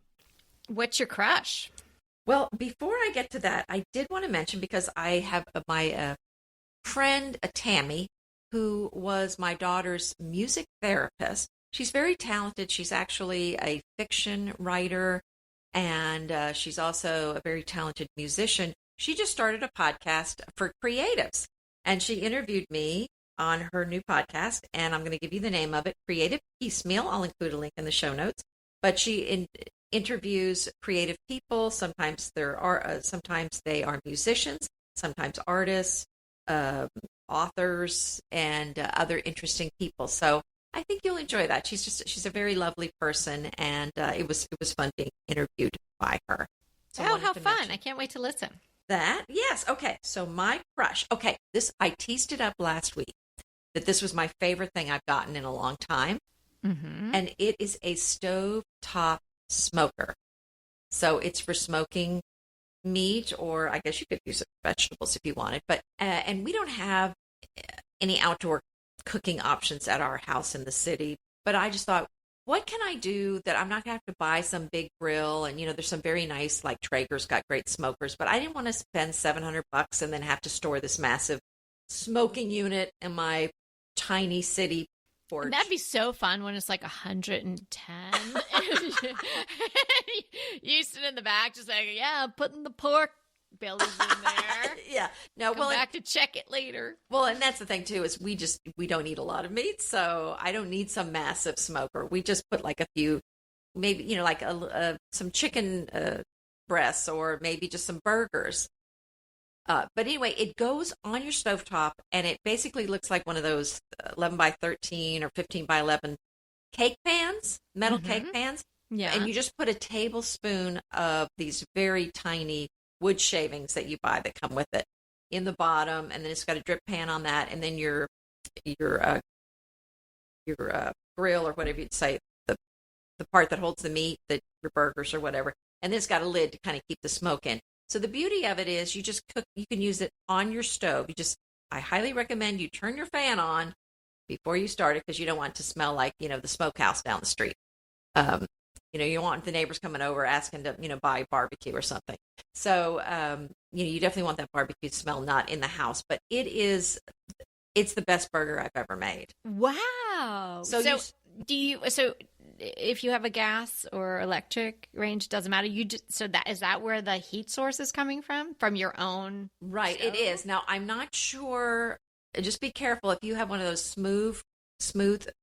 What's your crush? Well, before I get to that, I did want to mention, because I have my friend, Tammy, who was my daughter's music therapist. She's very talented. She's actually a fiction writer, and she's also a very talented musician. She just started a podcast for creatives, and she interviewed me on her new podcast, and I'm going to give you the name of it, Creative Piecemeal. I'll include a link in the show notes. But she interviews creative people. Sometimes sometimes they are musicians, sometimes artists, authors, and other interesting people. So I think you'll enjoy that. She's a very lovely person, and it was fun being interviewed by her. So how fun. I can't wait to listen. That, yes. Okay. So my crush. Okay. I teased it up last week that this was my favorite thing I've gotten in a long time. Mm-hmm. And it is a stovetop smoker. So it's for smoking meat, or I guess you could use it for vegetables if you wanted. But, and we don't have any outdoor cooking options at our house in the city. But I just thought, what can I do that I'm not going to have to buy some big grill? And, there's some very nice, like Traeger's got great smokers, but I didn't want to spend $700 and then have to store this massive smoking unit in my tiny city porch. And that'd be so fun when it's like 110. You sit in the back just like, yeah, I'm putting the pork bellies in there. Yeah. No, Come back to check it later. Well, and that's the thing too, is we don't eat a lot of meat, so I don't need some massive smoker. We just put like a few, maybe, like some chicken breasts, or maybe just some burgers. But anyway, it goes on your stovetop, and it basically looks like one of those 11 by 13 or 15 by 11 cake pans, metal cake pans. Yeah. And you just put a tablespoon of these very tiny wood shavings that you buy that come with it in the bottom, and then it's got a drip pan on that, and then your grill, or whatever you'd say, the part that holds the meat, your burgers or whatever, and then it's got a lid to kind of keep the smoke in. So the beauty of it is you just cook. You can use it on your stove. I highly recommend you turn your fan on before you start it, because you don't want it to smell like the smokehouse down the street. You want the neighbors coming over asking to, buy barbecue or something. So, you definitely want that barbecue smell not in the house, but it's the best burger I've ever made. Wow. So if you have a gas or electric range, doesn't matter. Is that where the heat source is coming from your own? Right. stove? It is. Now, I'm not sure. Just be careful if you have one of those smooth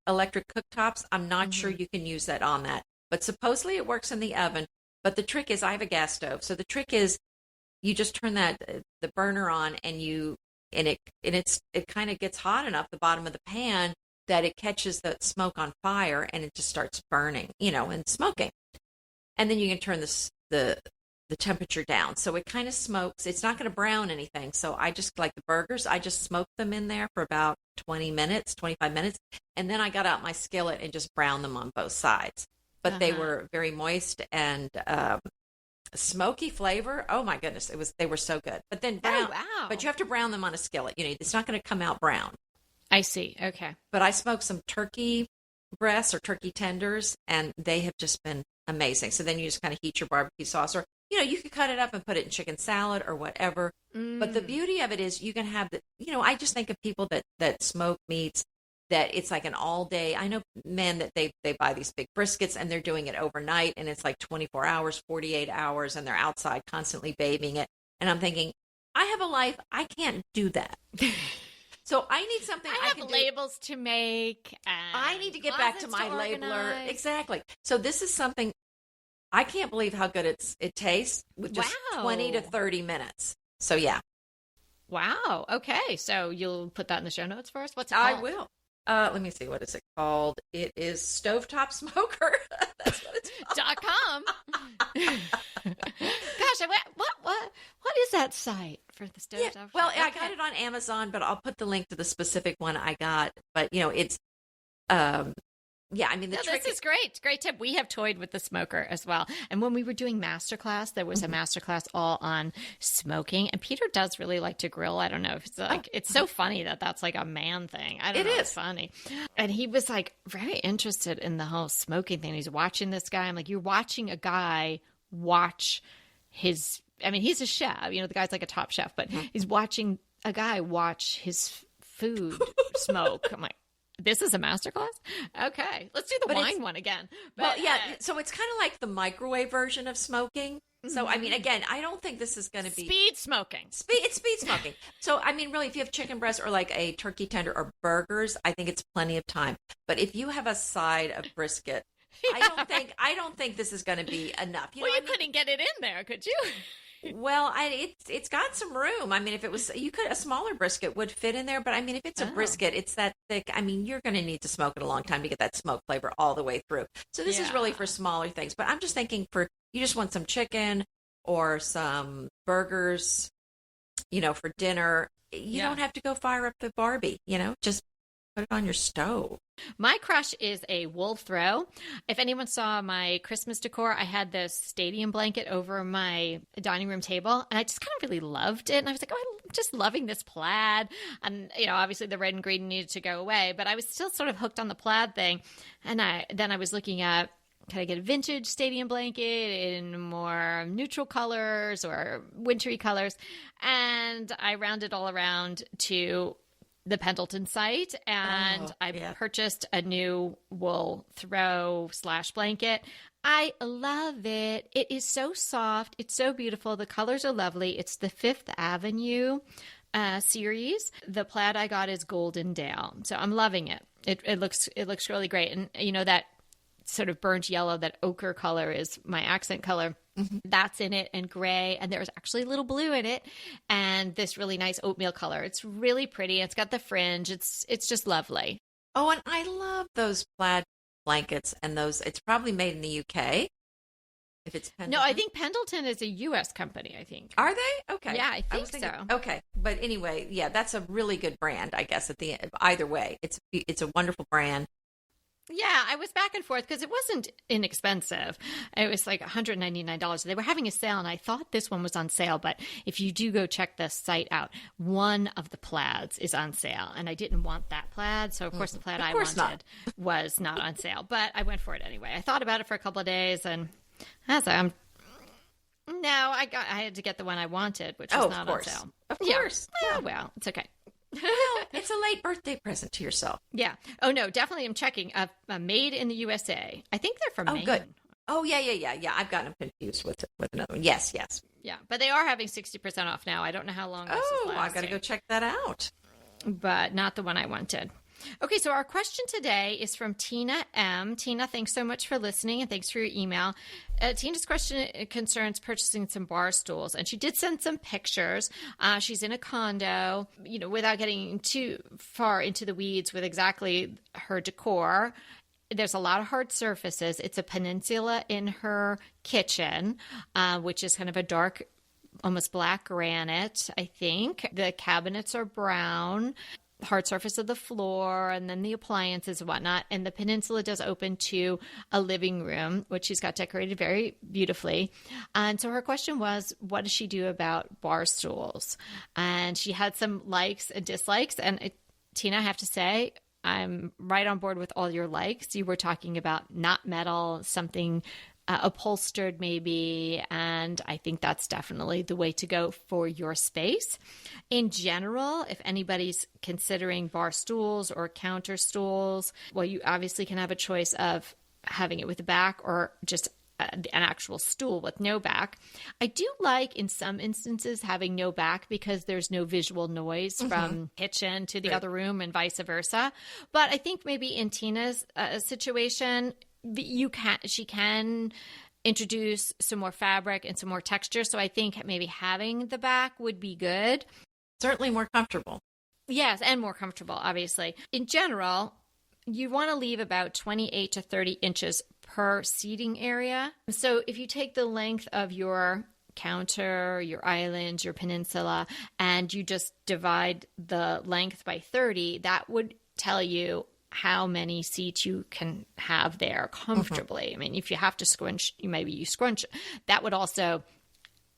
electric cooktops. I'm not sure you can use that on that. But supposedly it works in the oven. But the trick is, I have a gas stove. So the trick is, you just turn the burner on, and it kind of gets hot enough, the bottom of the pan, that it catches the smoke on fire, and it just starts burning, and smoking. And then you can turn the temperature down. So it kind of smokes. It's not going to brown anything. So I just, like the burgers, I just smoked them in there for about 25 minutes. And then I got out my skillet and just browned them on both sides. But they were very moist and smoky flavor. Oh my goodness, they were so good. But then brown. Oh, wow. But you have to brown them on a skillet. It's not going to come out brown. I see. Okay. But I smoked some turkey breasts or turkey tenders, and they have just been amazing. So then you just kind of heat your barbecue sauce, or you could cut it up and put it in chicken salad or whatever. But the beauty of it is you can have I just think of people that smoke meats, that it's like an all day. I know men that they buy these big briskets and they're doing it overnight, and it's like 24 hours, 48 hours, and they're outside constantly babying it. And I'm thinking, I have a life. I can't do that. So I need something I have labels to make. I need to get back to my labeler. Exactly. So this is something, I can't believe how good it tastes with just 20 to 30 minutes. So yeah. Wow. Okay. So you'll put that in the show notes for us? What's it called? I will. Let me see. What is it called? It is Stovetop Smoker. That's what it's called. .com. Gosh, what is that site for the Stovetop? Yeah, well, I got it on Amazon, but I'll put the link to the specific one I got. But it's yeah, I mean, this is great. Great tip. We have toyed with the smoker as well. And when we were doing masterclass, there was a masterclass all on smoking. And Peter does really like to grill. I don't know if it's it's so funny that that's like a man thing. I don't know. It's funny. And he was like very interested in the whole smoking thing. He's watching this guy. I'm like, you're watching a guy watch he's a chef. The guy's like a top chef, but he's watching a guy watch his food smoke. I'm like, this is a masterclass? Okay. Let's do the wine one again. But, so it's kind of like the microwave version of smoking. So, I mean, again, I don't think this is going to be... Speed smoking. It's speed smoking. So, I mean, really, if you have chicken breast or like a turkey tender or burgers, I think it's plenty of time. But if you have a side of brisket, I don't think this is going to be enough. You couldn't get it in there, could you? Well, it's got some room. I mean, if it was, a smaller brisket would fit in there. But I mean, if it's a brisket, it's that thick. I mean, you're going to need to smoke it a long time to get that smoke flavor all the way through. So this is really for smaller things. But I'm just thinking you just want some chicken or some burgers, for dinner. You don't have to go fire up the Barbie, just put it on your stove. My crush is a wool throw. If anyone saw my Christmas decor, I had this stadium blanket over my dining room table, and I just kind of really loved it. And I was like, I'm just loving this plaid. And, obviously the red and green needed to go away, but I was still sort of hooked on the plaid thing. And then I was looking at, can I get a vintage stadium blanket in more neutral colors or wintry colors? And I rounded all around to the Pendleton site, and I purchased a new wool throw / blanket. I love it. It is so soft. It's so beautiful. The colors are lovely. It's the Fifth Avenue series. The plaid I got is Golden Dale, so I'm loving it. It looks really great, and that sort of burnt yellow, that ochre color is my accent color. That's in it, and gray, and there's actually a little blue in it, and this really nice oatmeal color. It's really pretty. It's got the fringe. It's just lovely. Oh, and I love those plaid blankets, and those. It's probably made in the UK. If it's Pendleton. No, I think Pendleton is a U.S. company. I think. Are they? Okay. Yeah, I think so. Okay, but anyway, that's a really good brand. I guess at the end, either way, it's a wonderful brand. Yeah, I was back and forth because it wasn't inexpensive. It was like $199. They were having a sale, and I thought this one was on sale. But if you do go check the site out, one of the plaids is on sale, and I didn't want that plaid. So, of course, the plaid I wanted was not on sale. But I went for it anyway. I thought about it for a couple of days, and I was like, I had to get the one I wanted, which was not on sale. Of course. Yeah. Well, it's okay. Well, it's a late birthday present to yourself. Yeah. Oh, no, definitely. I'm checking. Made in the USA. I think they're from Maine. Good. Oh, yeah. I've gotten them confused with another one. Yes. Yeah, but they are having 60% off now. I don't know how long this is lasting. I got to go check that out. But not the one I wanted. Okay, so our question today is from Tina M. Tina, thanks so much for listening, and thanks for your email. Tina's question concerns purchasing some bar stools, and she did send some pictures. She's in a condo, without getting too far into the weeds with exactly her decor. There's a lot of hard surfaces. It's a peninsula in her kitchen, which is kind of a dark, almost black granite, I think. The cabinets are brown. Hard surface of the floor, and then the appliances and whatnot. And the peninsula does open to a living room, which she's got decorated very beautifully. And so her question was, what does she do about bar stools? And she had some likes and dislikes. And Tina, I have to say, I'm right on board with all your likes. You were talking about not metal, something upholstered maybe, and I think that's definitely the way to go for your space. In general, if anybody's considering bar stools or counter stools, well, you obviously can have a choice of having it with a back or just an actual stool with no back. I do like in some instances having no back because there's no visual noise from kitchen to the other room and vice versa. But I think maybe in Tina's situation, she can introduce some more fabric and some more texture. So I think maybe having the back would be good. Certainly more comfortable. Yes, and more comfortable, obviously. In general, you want to leave about 28 to 30 inches per seating area. So if you take the length of your counter, your island, your peninsula, and you just divide the length by 30, that would tell you how many seats you can have there comfortably. I mean, if you have to scrunch, maybe you scrunch. That would also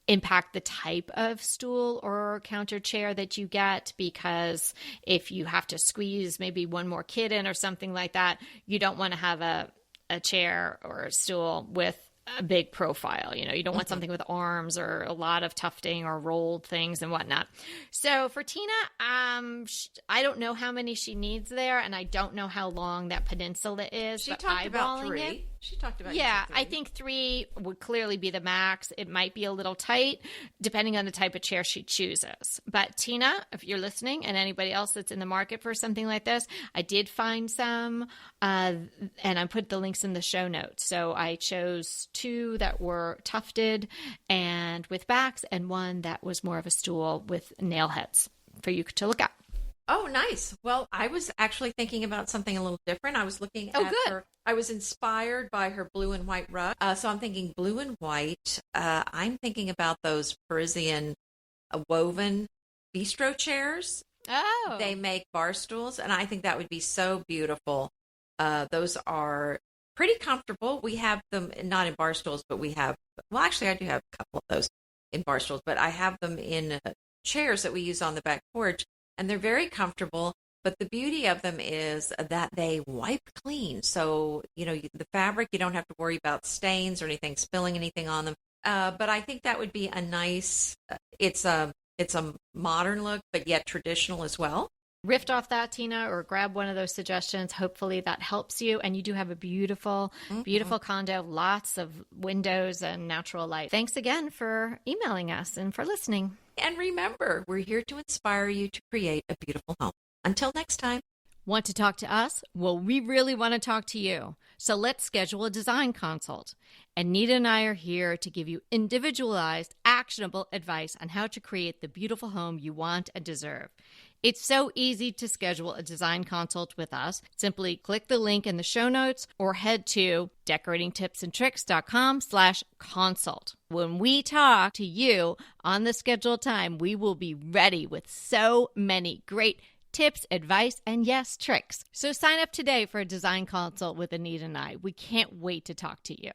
impact the type of stool or counter chair that you get, because if you have to squeeze maybe one more kid in or something like that, you don't want to have a chair or a stool with a big profile. You don't want something with arms or a lot of tufting or rolled things and whatnot. So for Tina, I don't know how many she needs there, and I don't know how long that peninsula is. She talked about 3. She talked about yeah, I think 3 would clearly be the max. It might be a little tight depending on the type of chair she chooses. But Tina, if you're listening, and anybody else that's in the market for something like this, I did find some, and I put the links in the show notes. So I chose 2 that were tufted and with backs, and 1 that was more of a stool with nail heads for you to look at. Oh, nice. Well, I was actually thinking about something a little different. I was looking at her. I was inspired by her blue and white rug. So I'm thinking blue and white. I'm thinking about those Parisian woven bistro chairs. Oh. They make bar stools, and I think that would be so beautiful. Those are pretty comfortable. We have them not in bar stools, but actually I do have a couple of those in bar stools, but I have them in chairs that we use on the back porch. And they're very comfortable, but the beauty of them is that they wipe clean. So, the fabric, you don't have to worry about stains or anything, spilling anything on them. But I think that would be a nice, it's a modern look, but yet traditional as well. Riff off that, Tina, or grab one of those suggestions. Hopefully that helps you. And you do have a beautiful, beautiful condo, lots of windows and natural light. Thanks again for emailing us and for listening. And remember, we're here to inspire you to create a beautiful home. Until next time. Want to talk to us? Well, we really want to talk to you. So let's schedule a design consult. Anita and I are here to give you individualized, actionable advice on how to create the beautiful home you want and deserve. It's so easy to schedule a design consult with us. Simply click the link in the show notes or head to decoratingtipsandtricks.com/consult. When we talk to you on the scheduled time, we will be ready with so many great tips, advice, and yes, tricks. So sign up today for a design consult with Anita and I. We can't wait to talk to you.